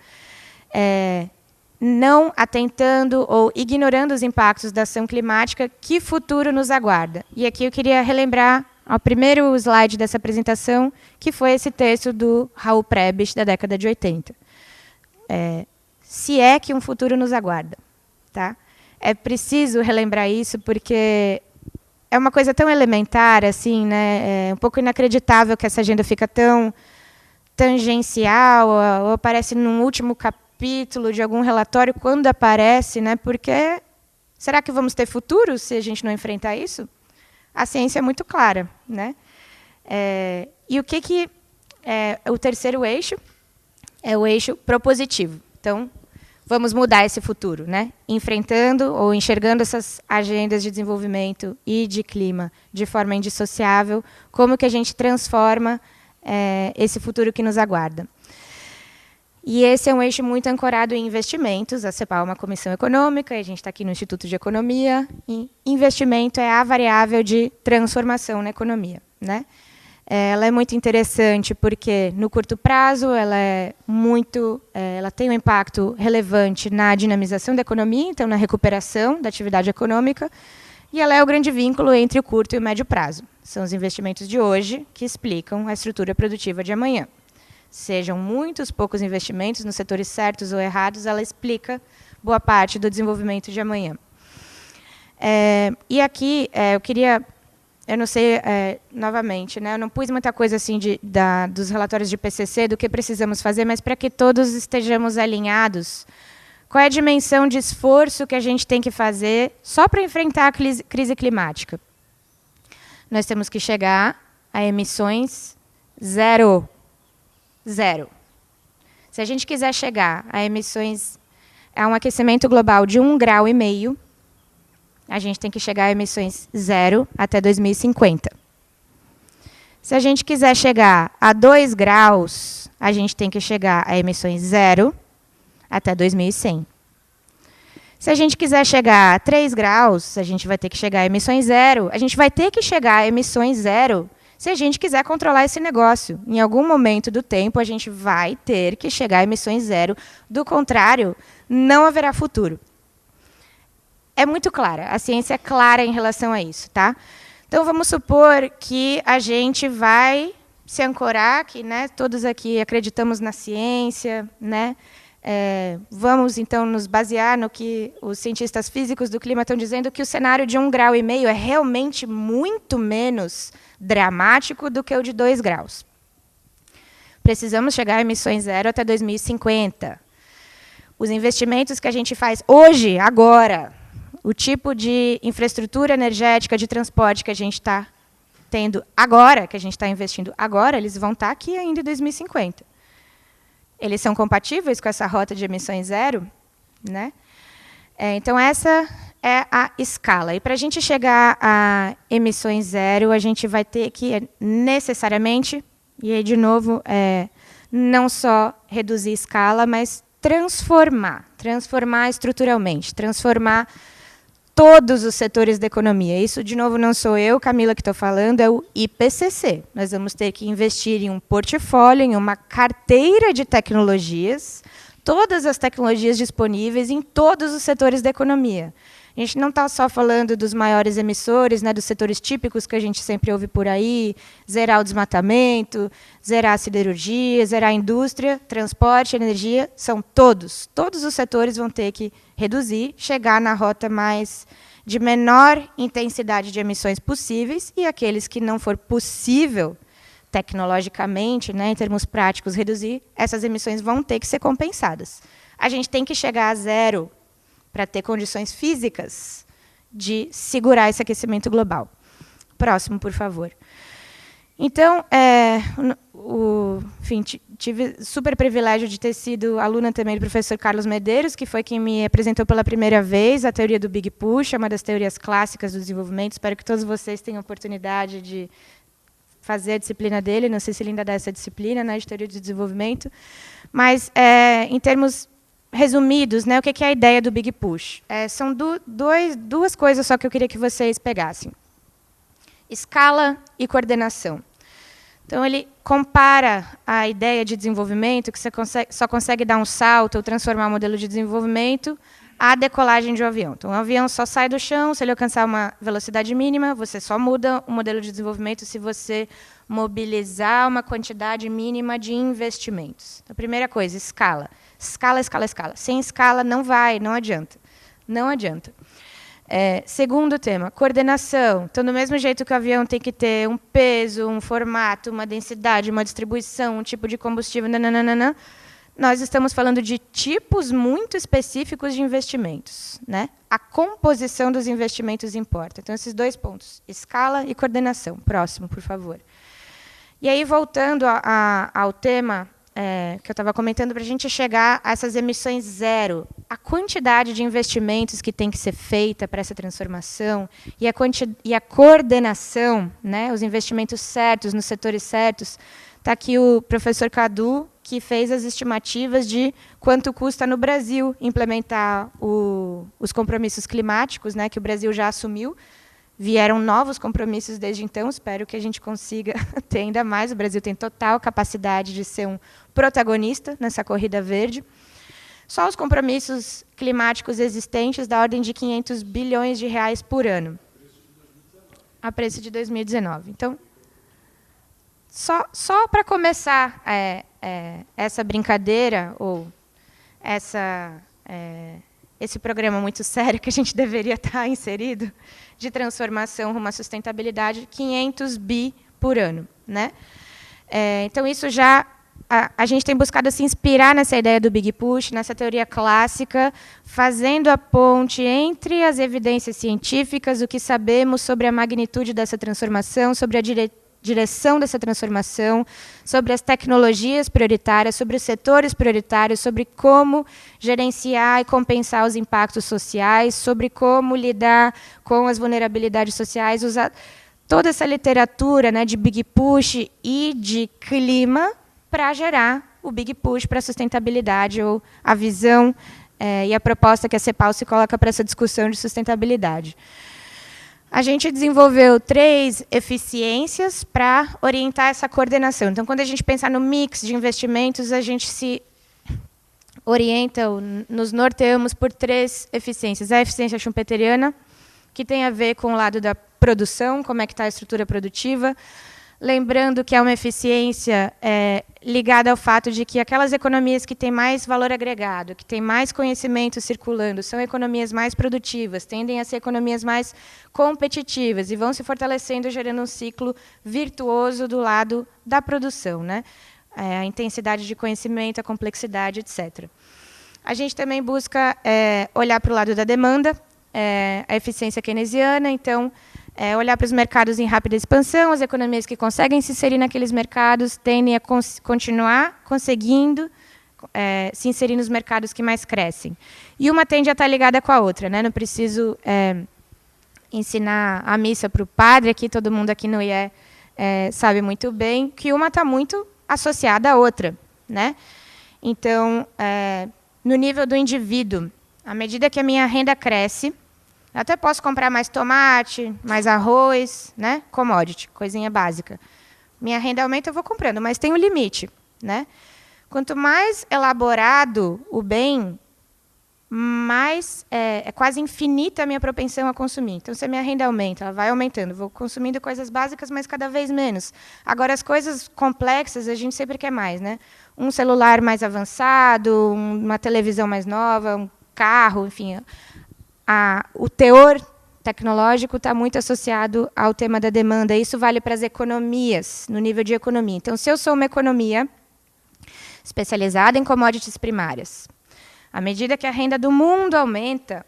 não atentando ou ignorando os impactos da ação climática, que futuro nos aguarda? E aqui eu queria relembrar o primeiro slide dessa apresentação, que foi esse texto do Raul Prebisch, da década de 80. Se é que um futuro nos aguarda. Tá? É preciso relembrar isso, porque é uma coisa tão elementar, assim, né? É um pouco inacreditável que essa agenda fica tão tangencial, ou aparece num último capítulo de algum relatório, quando aparece, né? Porque será que vamos ter futuro se a gente não enfrentar isso? A ciência é muito clara, né? E o que é o terceiro eixo? É o eixo propositivo. Então, vamos mudar esse futuro, né? Enfrentando ou enxergando essas agendas de desenvolvimento e de clima de forma indissociável, como que a gente transforma esse futuro que nos aguarda. E esse é um eixo muito ancorado em investimentos. A CEPAL é uma comissão econômica, e a gente está aqui no Instituto de Economia, e investimento é a variável de transformação na economia, né? Ela é muito interessante porque, no curto prazo, ela tem um impacto relevante na dinamização da economia, então na recuperação da atividade econômica, e ela é o grande vínculo entre o curto e o médio prazo. São os investimentos de hoje que explicam a estrutura produtiva de amanhã. Sejam muitos, poucos investimentos nos setores certos ou errados, ela explica boa parte do desenvolvimento de amanhã. E aqui, eu não sei, novamente, né, eu não pus muita coisa assim dos relatórios de PCC, do que precisamos fazer, mas para que todos estejamos alinhados, qual é a dimensão de esforço que a gente tem que fazer só para enfrentar a crise climática? Nós temos que chegar a emissões zero. Se a gente quiser chegar a um aquecimento global de 1,5 grau, a gente tem que chegar a emissões zero até 2050. Se a gente quiser chegar a 2 graus, a gente tem que chegar a emissões zero até 2100. Se a gente quiser chegar a 3 graus, a gente vai ter que chegar a emissões zero. A gente vai ter que chegar a emissões zero se a gente quiser controlar esse negócio. Em algum momento do tempo, a gente vai ter que chegar a emissões zero. Do contrário, não haverá futuro. É muito clara, a ciência é clara em relação a isso, tá? Então, vamos supor que a gente vai se ancorar, que, né, todos aqui acreditamos na ciência, né? Vamos, então, nos basear no que os cientistas físicos do clima estão dizendo, que o cenário de 1,5 grau é realmente muito menos dramático do que o de 2 graus. Precisamos chegar a emissões zero até 2050. Os investimentos que a gente faz hoje, agora, o tipo de infraestrutura energética de transporte que a gente está tendo agora, que a gente está investindo agora, eles vão estar aqui ainda em 2050. Eles são compatíveis com essa rota de emissões zero, né? Então, essa é a escala. E para a gente chegar a emissões zero, a gente vai ter que, necessariamente, e aí, de novo, não só reduzir escala, mas transformar estruturalmente, transformar todos os setores da economia. Isso, de novo, não sou eu, Camila, que estou falando, é o IPCC. Nós vamos ter que investir em um portfólio, em uma carteira de tecnologias, todas as tecnologias disponíveis em todos os setores da economia. A gente não está só falando dos maiores emissores, né, dos setores típicos que a gente sempre ouve por aí, zerar o desmatamento, zerar a siderurgia, zerar a indústria, transporte, energia, são todos. Todos os setores vão ter que reduzir, chegar na rota de menor intensidade de emissões possíveis, e aqueles que não for possível tecnologicamente, né, em termos práticos, reduzir, essas emissões vão ter que ser compensadas. A gente tem que chegar a zero para ter condições físicas de segurar esse aquecimento global. Próximo, por favor. Então, enfim, tive super privilégio de ter sido aluna também do professor Carlos Medeiros, que foi quem me apresentou pela primeira vez a teoria do Big Push, uma das teorias clássicas do desenvolvimento. Espero que todos vocês tenham oportunidade de fazer a disciplina dele. Não sei se ele ainda dá essa disciplina, né, de teoria do desenvolvimento. Mas, em termos resumidos, né, o que é a ideia do Big Push? São duas coisas só que eu queria que vocês pegassem. Escala e coordenação. Então, ele compara a ideia de desenvolvimento, que você só consegue dar um salto ou transformar o modelo de desenvolvimento, à decolagem de um avião. Então, o avião só sai do chão se ele alcançar uma velocidade mínima, você só muda o modelo de desenvolvimento se você mobilizar uma quantidade mínima de investimentos. Então, a primeira coisa, escala. Escala, escala, escala. Sem escala, não vai, não adianta. Não adianta. Segundo tema, coordenação. Então, do mesmo jeito que o avião tem que ter um peso, um formato, uma densidade, uma distribuição, um tipo de combustível, nananana, nós estamos falando de tipos muito específicos de investimentos, né? A composição dos investimentos importa. Então, esses 2 pontos, escala e coordenação. Próximo, por favor. E aí, voltando ao tema que eu estava comentando, para a gente chegar a essas emissões zero, a quantidade de investimentos que tem que ser feita para essa transformação e a coordenação, né, os investimentos certos, nos setores certos. Está aqui o professor Cadu, que fez as estimativas de quanto custa no Brasil implementar os compromissos climáticos, né, que o Brasil já assumiu. Vieram novos compromissos desde então, espero que a gente consiga ter ainda mais. O Brasil tem total capacidade de ser um protagonista nessa corrida verde. Só os compromissos climáticos existentes da ordem de 500 bilhões de reais por ano, a preço de 2019. Então, só para começar essa brincadeira, ou esse programa muito sério que a gente deveria estar inserido, de transformação rumo à sustentabilidade, 500 bi por ano, né? Então, isso já... A gente tem buscado se inspirar nessa ideia do Big Push, nessa teoria clássica, fazendo a ponte entre as evidências científicas, o que sabemos sobre a magnitude dessa transformação, sobre a direção dessa transformação, sobre as tecnologias prioritárias, sobre os setores prioritários, sobre como gerenciar e compensar os impactos sociais, sobre como lidar com as vulnerabilidades sociais, usar toda essa literatura, né, de Big Push e de clima para gerar o Big Push para a sustentabilidade, ou a visão e a proposta que a CEPAL se coloca para essa discussão de sustentabilidade. A gente desenvolveu 3 eficiências para orientar essa coordenação. Então, quando a gente pensa no mix de investimentos, a gente se orienta, nos norteamos por 3 eficiências. A eficiência schumpeteriana, que tem a ver com o lado da produção, como é que está a estrutura produtiva. Lembrando que é uma eficiência ligada ao fato de que aquelas economias que têm mais valor agregado, que têm mais conhecimento circulando, são economias mais produtivas, tendem a ser economias mais competitivas e vão se fortalecendo, gerando um ciclo virtuoso do lado da produção, né? A intensidade de conhecimento, a complexidade, etc. A gente também busca olhar para o lado da demanda, a eficiência keynesiana, então... olhar para os mercados em rápida expansão, as economias que conseguem se inserir naqueles mercados tendem a continuar conseguindo se inserir nos mercados que mais crescem. E uma tende a estar ligada com a outra, né? Não preciso ensinar a missa para o padre, aqui todo mundo aqui no IE sabe muito bem, que uma está muito associada à outra, né? Então, no nível do indivíduo, à medida que a minha renda cresce, eu até posso comprar mais tomate, mais arroz, né? Commodity, coisinha básica. Minha renda aumenta, eu vou comprando, mas tem um limite, né? Quanto mais elaborado o bem, mais é quase infinita a minha propensão a consumir. Então, se a minha renda aumenta, ela vai aumentando. Vou consumindo coisas básicas, mas cada vez menos. Agora, as coisas complexas, a gente sempre quer mais, né? Um celular mais avançado, uma televisão mais nova, um carro, enfim... O teor tecnológico está muito associado ao tema da demanda. Isso vale para as economias, no nível de economia. Então, se eu sou uma economia especializada em commodities primárias, à medida que a renda do mundo aumenta,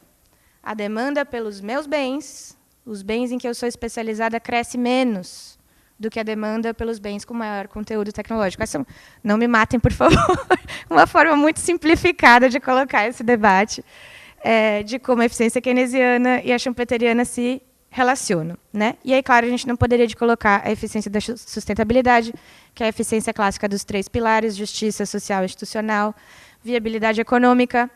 a demanda pelos meus bens, os bens em que eu sou especializada, cresce menos do que a demanda pelos bens com maior conteúdo tecnológico. Não me matem, por favor. Uma forma muito simplificada de colocar esse debate. De como a eficiência keynesiana e a schumpeteriana se relacionam, né? E aí, claro, a gente não poderia de colocar a eficiência da sustentabilidade, que é a eficiência clássica dos 3 pilares, justiça social e institucional, viabilidade econômica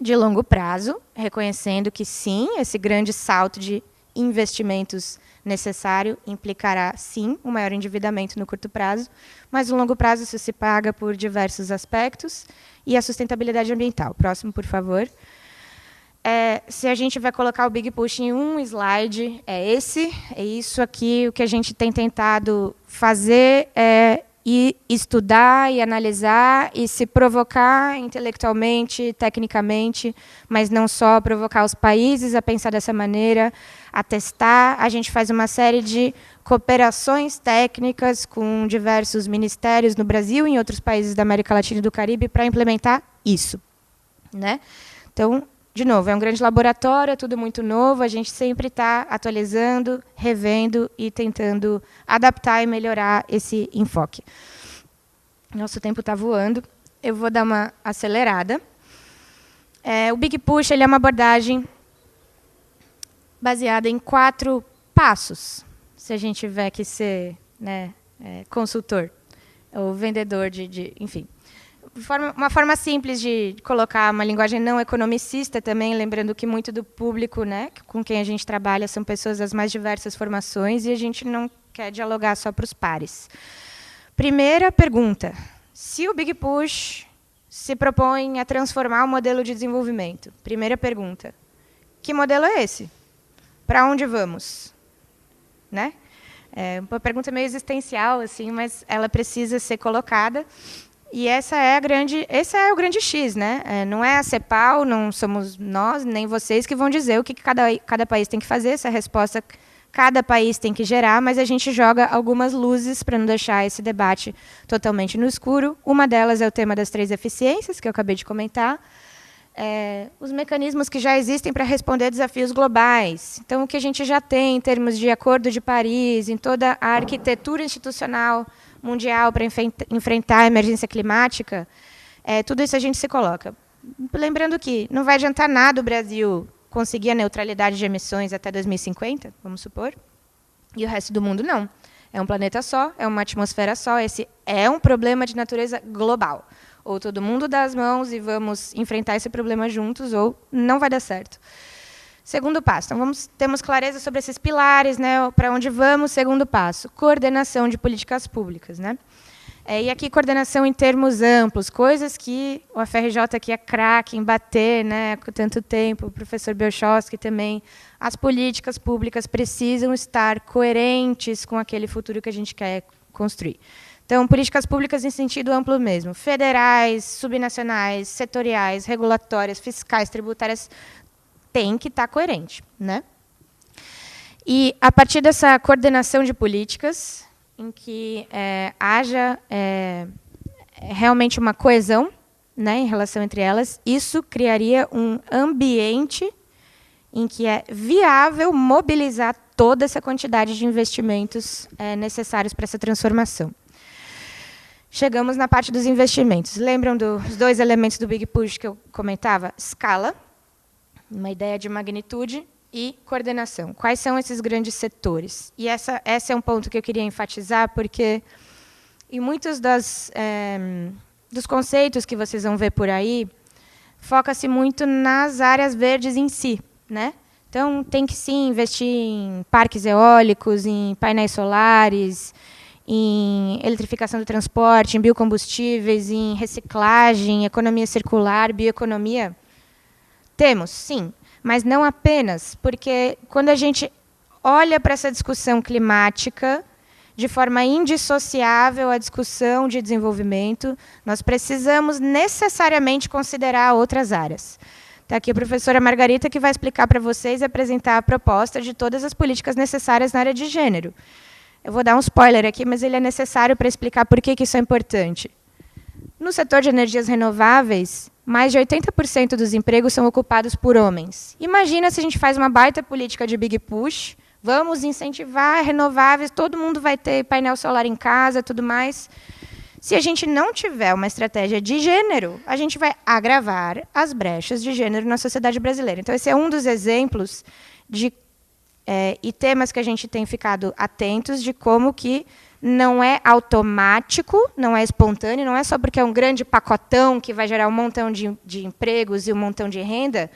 de longo prazo, reconhecendo que, sim, esse grande salto de investimentos necessário implicará, sim, um maior endividamento no curto prazo, mas no longo prazo isso se paga por diversos aspectos, e a sustentabilidade ambiental. Próximo, por favor. Se a gente vai colocar o Big Push em um slide, é isso aqui. O que a gente tem tentado fazer e estudar, e analisar, e se provocar intelectualmente, tecnicamente, mas não só provocar os países a pensar dessa maneira, a testar. A gente faz uma série de cooperações técnicas com diversos ministérios no Brasil e em outros países da América Latina e do Caribe para implementar isso, né? Então, de novo, é um grande laboratório, é tudo muito novo, a gente sempre está atualizando, revendo e tentando adaptar e melhorar esse enfoque. Nosso tempo está voando, eu vou dar uma acelerada. O Big Push ele é uma abordagem baseada em 4 passos, se a gente tiver que ser, né, consultor ou vendedor enfim. Uma forma simples de colocar uma linguagem não economicista também, lembrando que muito do público, né, com quem a gente trabalha são pessoas das mais diversas formações e a gente não quer dialogar só para os pares. Primeira pergunta: se o Big Push se propõe a transformar o modelo de desenvolvimento, primeira pergunta, que modelo é esse? Para onde vamos? Né? É uma pergunta meio existencial, assim, mas ela precisa ser colocada. E esse é o grande X, né? Não é a CEPAL, não somos nós, nem vocês que vão dizer o que cada país tem que fazer, essa resposta cada país tem que gerar, mas a gente joga algumas luzes para não deixar esse debate totalmente no escuro. Uma delas é o tema das 3 eficiências, que eu acabei de comentar. Os mecanismos que já existem para responder a desafios globais. Então, o que a gente já tem em termos de Acordo de Paris, em toda a arquitetura institucional mundial para enfrentar a emergência climática, tudo isso a gente se coloca. Lembrando que não vai adiantar nada o Brasil conseguir a neutralidade de emissões até 2050, vamos supor, e o resto do mundo não. É um planeta só, é uma atmosfera só, esse é um problema de natureza global. Ou todo mundo dá as mãos e vamos enfrentar esse problema juntos, ou não vai dar certo. Segundo passo, então temos clareza sobre esses pilares, né, para onde vamos. Segundo passo, coordenação de políticas públicas, né? E aqui coordenação em termos amplos, coisas que o FRJ aqui é craque em bater, né, com tanto tempo, o professor Belchowski também. As políticas públicas precisam estar coerentes com aquele futuro que a gente quer construir. Então, políticas públicas em sentido amplo mesmo, federais, subnacionais, setoriais, regulatórias, fiscais, tributárias, tem que estar coerente, né? E, a partir dessa coordenação de políticas, em que haja realmente uma coesão, né, em relação entre elas, isso criaria um ambiente em que é viável mobilizar toda essa quantidade de investimentos necessários para essa transformação. Chegamos na parte dos investimentos. Lembram dos 2 elementos do Big Push que eu comentava? Escala, uma ideia de magnitude, e coordenação. Quais são esses grandes setores? E esse é um ponto que eu queria enfatizar, porque em muitos dos conceitos que vocês vão ver por aí, foca-se muito nas áreas verdes em si, né? Então, tem que, sim, investir em parques eólicos, em painéis solares, em eletrificação do transporte, em biocombustíveis, em reciclagem, economia circular, bioeconomia. Temos, sim, mas não apenas, porque quando a gente olha para essa discussão climática de forma indissociável à discussão de desenvolvimento, nós precisamos necessariamente considerar outras áreas. Está aqui a professora Margarita, que vai explicar para vocês e apresentar a proposta de todas as políticas necessárias na área de gênero. Eu vou dar um spoiler aqui, mas ele é necessário para explicar por que isso é importante. No setor de energias renováveis, mais de 80% dos empregos são ocupados por homens. Imagina se a gente faz uma baita política de Big Push, vamos incentivar renováveis, todo mundo vai ter painel solar em casa, tudo mais. Se a gente não tiver uma estratégia de gênero, a gente vai agravar as brechas de gênero na sociedade brasileira. Então, esse é um dos exemplos e temas que a gente tem ficado atentos de como que não é automático, não é espontâneo, não é só porque é um grande pacotão que vai gerar um montão de empregos e um montão de renda,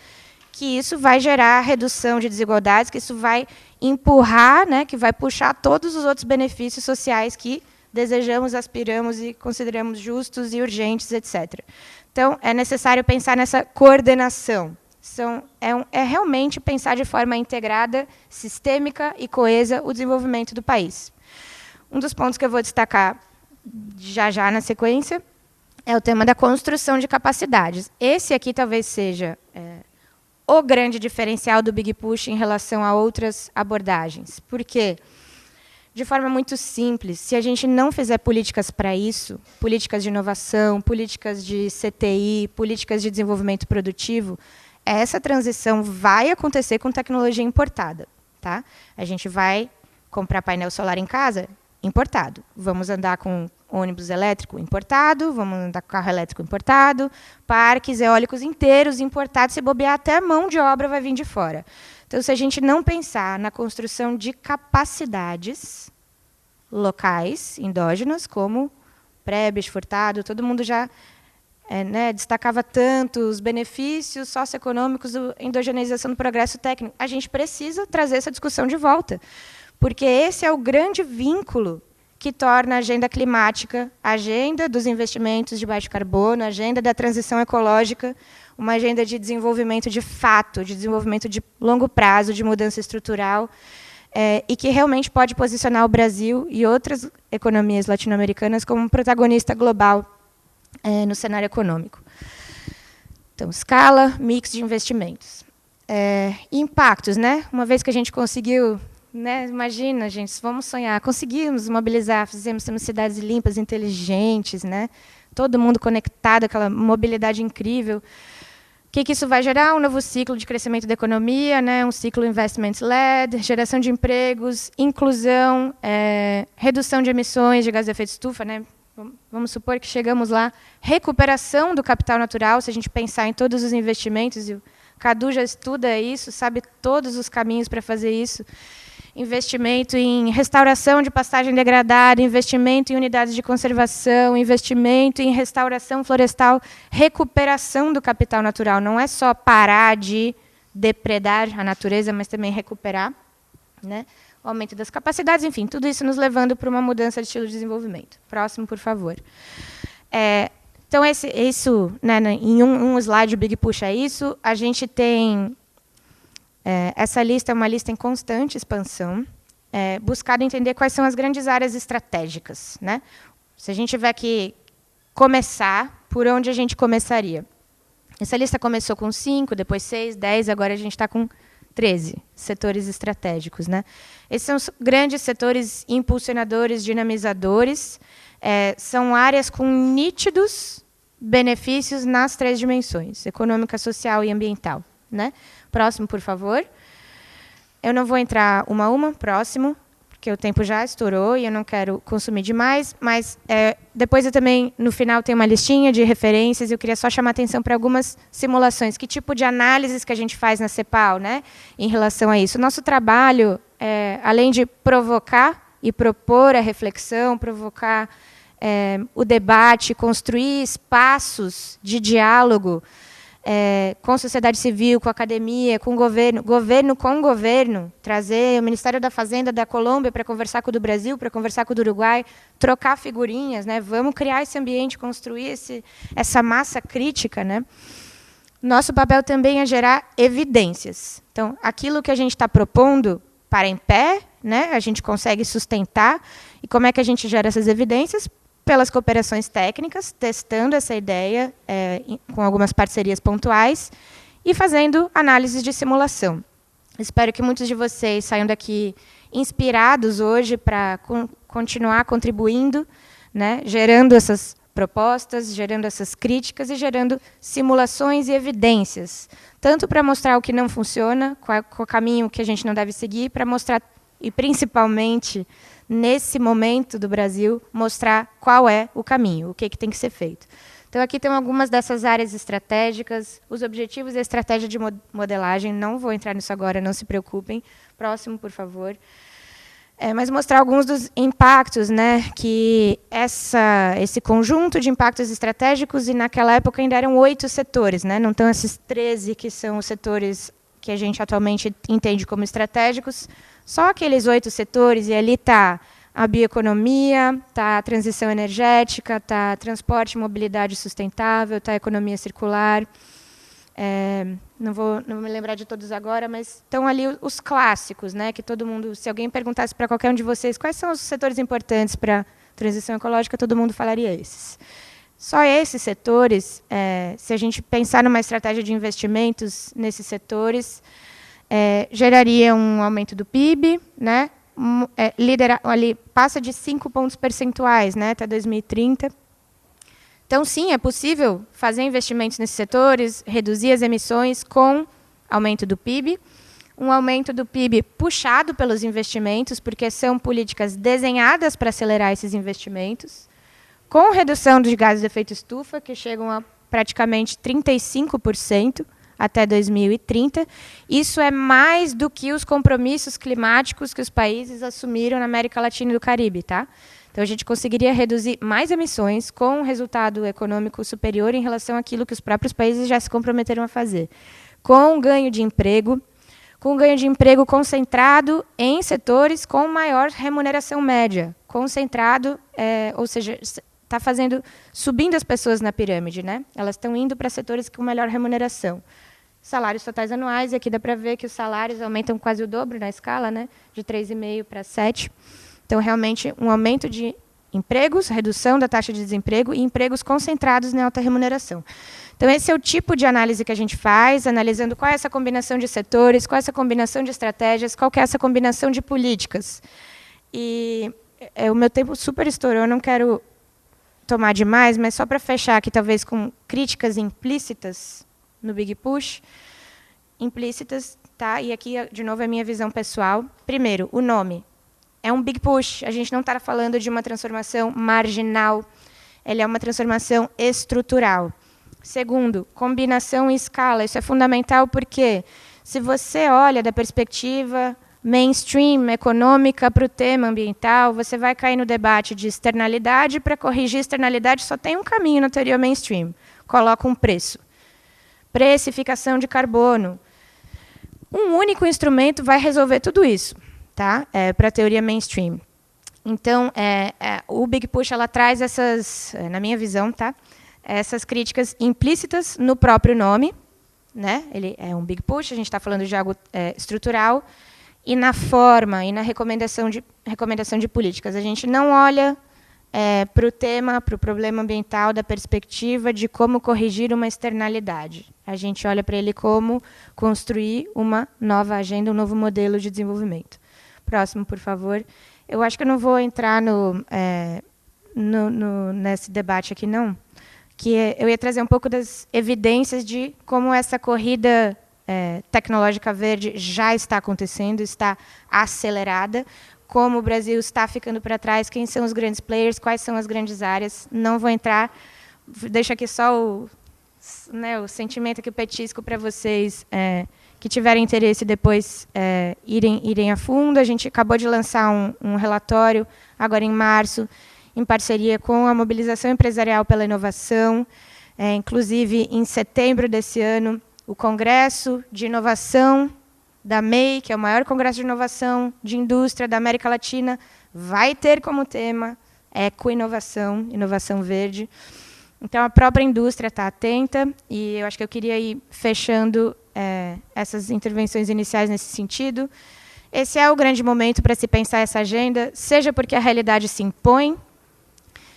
que isso vai gerar redução de desigualdades, que isso vai empurrar, né, que vai puxar todos os outros benefícios sociais que desejamos, aspiramos e consideramos justos e urgentes, etc. Então, é necessário pensar nessa coordenação. É realmente pensar de forma integrada, sistêmica e coesa o desenvolvimento do país. Um dos pontos que eu vou destacar já na sequência, é o tema da construção de capacidades. Esse aqui talvez seja o grande diferencial do Big Push em relação a outras abordagens. Por quê? De forma muito simples, se a gente não fizer políticas para isso, políticas de inovação, políticas de CTI, políticas de desenvolvimento produtivo, essa transição vai acontecer com tecnologia importada. Tá? A gente vai comprar painel solar em casa? Importado. Vamos andar com ônibus elétrico? Importado. Vamos andar com carro elétrico? Importado. Parques eólicos inteiros importados. Se bobear, até a mão de obra vai vir de fora. Então, se a gente não pensar na construção de capacidades locais, endógenas, como Prebisch, Furtado, todo mundo já destacava tanto os benefícios socioeconômicos da endogeneização do progresso técnico. A gente precisa trazer essa discussão de volta, porque esse é o grande vínculo que torna a agenda climática, a agenda dos investimentos de baixo carbono, a agenda da transição ecológica, uma agenda de desenvolvimento de fato, de desenvolvimento de longo prazo, de mudança estrutural, e que realmente pode posicionar o Brasil e outras economias latino-americanas como um protagonista global no cenário econômico. Então, escala, mix de investimentos. Impactos, né? Uma vez que a gente conseguiu, né? Imagina, gente, vamos sonhar, conseguimos mobilizar, temos cidades limpas, inteligentes, né? Todo mundo conectado, aquela mobilidade incrível. O que isso vai gerar? Um novo ciclo de crescimento da economia, né? Um ciclo investment-led, geração de empregos, inclusão, redução de emissões de gases de efeito estufa, né? Vamos supor que chegamos lá, recuperação do capital natural, se a gente pensar em todos os investimentos, e o Cadu já estuda isso, sabe todos os caminhos para fazer isso, investimento em restauração de pastagem degradada, investimento em unidades de conservação, investimento em restauração florestal, recuperação do capital natural, não é só parar de depredar a natureza, mas também recuperar, né? O aumento das capacidades, enfim, tudo isso nos levando para uma mudança de estilo de desenvolvimento. Próximo, por favor. Então, isso, né, em um slide, o Big Push é isso. A gente tem... essa lista é uma lista em constante expansão, buscado entender quais são as grandes áreas estratégicas. Né? Se a gente tiver que começar, por onde a gente começaria? Essa lista começou com 5, depois 6, 10, agora a gente está com 13 setores estratégicos. Né? Esses são os grandes setores impulsionadores, dinamizadores. São áreas com nítidos benefícios nas 3 dimensões, econômica, social e ambiental. Né? Próximo, por favor. Eu não vou entrar uma a uma, próximo, porque o tempo já estourou e eu não quero consumir demais, mas depois eu também, no final, tenho uma listinha de referências e eu queria só chamar a atenção para algumas simulações. Que tipo de análises que a gente faz na CEPAL, né, em relação a isso? O nosso trabalho, além de provocar e propor a reflexão, provocar o debate, construir espaços de diálogo com a sociedade civil, com a academia, com o governo, governo com o governo, trazer o Ministério da Fazenda da Colômbia para conversar com o do Brasil, para conversar com o do Uruguai, trocar figurinhas, né? Vamos criar esse ambiente, construir essa massa crítica. Né? Nosso papel também é gerar evidências. Então, aquilo que a gente está propondo para em pé, né? A gente consegue sustentar. E como é que a gente gera essas evidências? Pelas cooperações técnicas, testando essa ideia com algumas parcerias pontuais e fazendo análises de simulação. Espero que muitos de vocês saiam daqui inspirados hoje para continuar contribuindo, né, gerando essas propostas, gerando essas críticas e gerando simulações e evidências, tanto para mostrar o que não funciona, qual o caminho que a gente não deve seguir, para mostrar, e principalmente, nesse momento do Brasil, mostrar qual é o caminho, o que tem que ser feito. Então, aqui tem algumas dessas áreas estratégicas, os objetivos e a estratégia de modelagem. Não vou entrar nisso agora, não se preocupem. Próximo, por favor. Mas mostrar alguns dos impactos, né, que esse conjunto de impactos estratégicos, e naquela época ainda eram 8 setores, né, não estão esses 13 que são os setores que a gente atualmente entende como estratégicos, só aqueles 8 setores, e ali está a bioeconomia, está a transição energética, está transporte e mobilidade sustentável, está a economia circular. Não vou me lembrar de todos agora, mas estão ali os clássicos, né, que todo mundo, se alguém perguntasse para qualquer um de vocês quais são os setores importantes para transição ecológica, todo mundo falaria esses. Só esses setores, se a gente pensar numa estratégia de investimentos nesses setores, geraria um aumento do PIB, né? Ali passa de 5 pontos percentuais, né, até 2030. Então, sim, é possível fazer investimentos nesses setores, reduzir as emissões com aumento do PIB. Um aumento do PIB puxado pelos investimentos, porque são políticas desenhadas para acelerar esses investimentos, com redução de gases de efeito estufa, que chegam a praticamente 35% até 2030. Isso é mais do que os compromissos climáticos que os países assumiram na América Latina e do Caribe, tá? Então, a gente conseguiria reduzir mais emissões com um resultado econômico superior em relação àquilo que os próprios países já se comprometeram a fazer. Com ganho de emprego, concentrado em setores com maior remuneração média. Concentrado, ou seja, está subindo as pessoas na pirâmide, né? Elas estão indo para setores com melhor remuneração. Salários totais anuais, e aqui dá para ver que os salários aumentam quase o dobro na escala, né? De 3,5 para 7. Então, realmente, um aumento de empregos, redução da taxa de desemprego e empregos concentrados em alta remuneração. Então, esse é o tipo de análise que a gente faz, analisando qual é essa combinação de setores, qual é essa combinação de estratégias, qual que é essa combinação de políticas. E o meu tempo super estourou, eu não quero tomar demais, mas só para fechar aqui, talvez, com críticas implícitas no Big Push. Implícitas, tá? E aqui, de novo, é a minha visão pessoal. Primeiro, o nome. É um Big Push. A gente não está falando de uma transformação marginal. Ele é uma transformação estrutural. Segundo, combinação e escala. Isso é fundamental porque, se você olha da perspectiva mainstream econômica para o tema ambiental, você vai cair no debate de externalidade. Para corrigir externalidade, só tem um caminho na teoria mainstream. Coloca um preço. Precificação de carbono. Um único instrumento vai resolver tudo isso, tá? Para a teoria mainstream. Então, o Big Push ela traz essas, na minha visão, tá? Essas críticas implícitas no próprio nome, né? Ele é um Big Push, a gente está falando de algo estrutural, e na forma e na recomendação de políticas. A gente não olha para o tema, para o problema ambiental, da perspectiva de como corrigir uma externalidade. A gente olha para ele como construir uma nova agenda, um novo modelo de desenvolvimento. Próximo, por favor. Eu acho que eu não vou entrar nesse debate aqui, não. Eu ia trazer um pouco das evidências de como essa corrida tecnológica verde já está acontecendo, está acelerada, como o Brasil está ficando para trás, quem são os grandes players, quais são as grandes áreas. Não vou entrar, deixo aqui só o sentimento aqui, o petisco para vocês que tiverem interesse depois irem a fundo. A gente acabou de lançar um relatório, agora em março, em parceria com a Mobilização Empresarial pela Inovação. Inclusive, em setembro desse ano, o Congresso de Inovação da MEI, que é o maior congresso de inovação de indústria da América Latina, vai ter como tema ecoinovação, inovação verde. Então, a própria indústria está atenta, e eu acho que eu queria ir fechando essas intervenções iniciais nesse sentido. Esse é o grande momento para se pensar essa agenda, seja porque a realidade se impõe,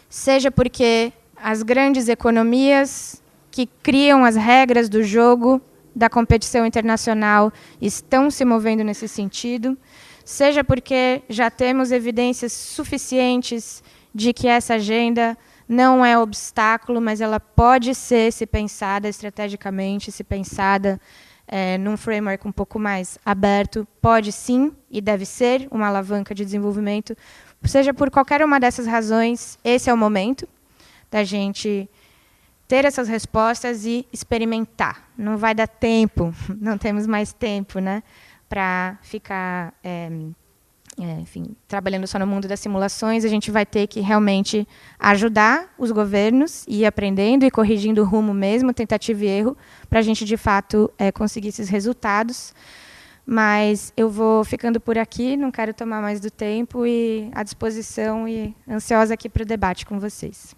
seja porque as grandes economias que criam as regras do jogo da competição internacional estão se movendo nesse sentido, seja porque já temos evidências suficientes de que essa agenda não é obstáculo, mas ela pode ser se pensada estrategicamente, se pensada num framework um pouco mais aberto, pode sim e deve ser uma alavanca de desenvolvimento. Seja por qualquer uma dessas razões, esse é o momento da gente ter essas respostas e experimentar. Não vai dar tempo, não temos mais tempo, né, para ficar enfim, trabalhando só no mundo das simulações. A gente vai ter que realmente ajudar os governos e ir aprendendo e corrigindo o rumo mesmo, tentativa e erro, para a gente, de fato, conseguir esses resultados. Mas eu vou ficando por aqui, não quero tomar mais do tempo, e à disposição e ansiosa aqui para o debate com vocês.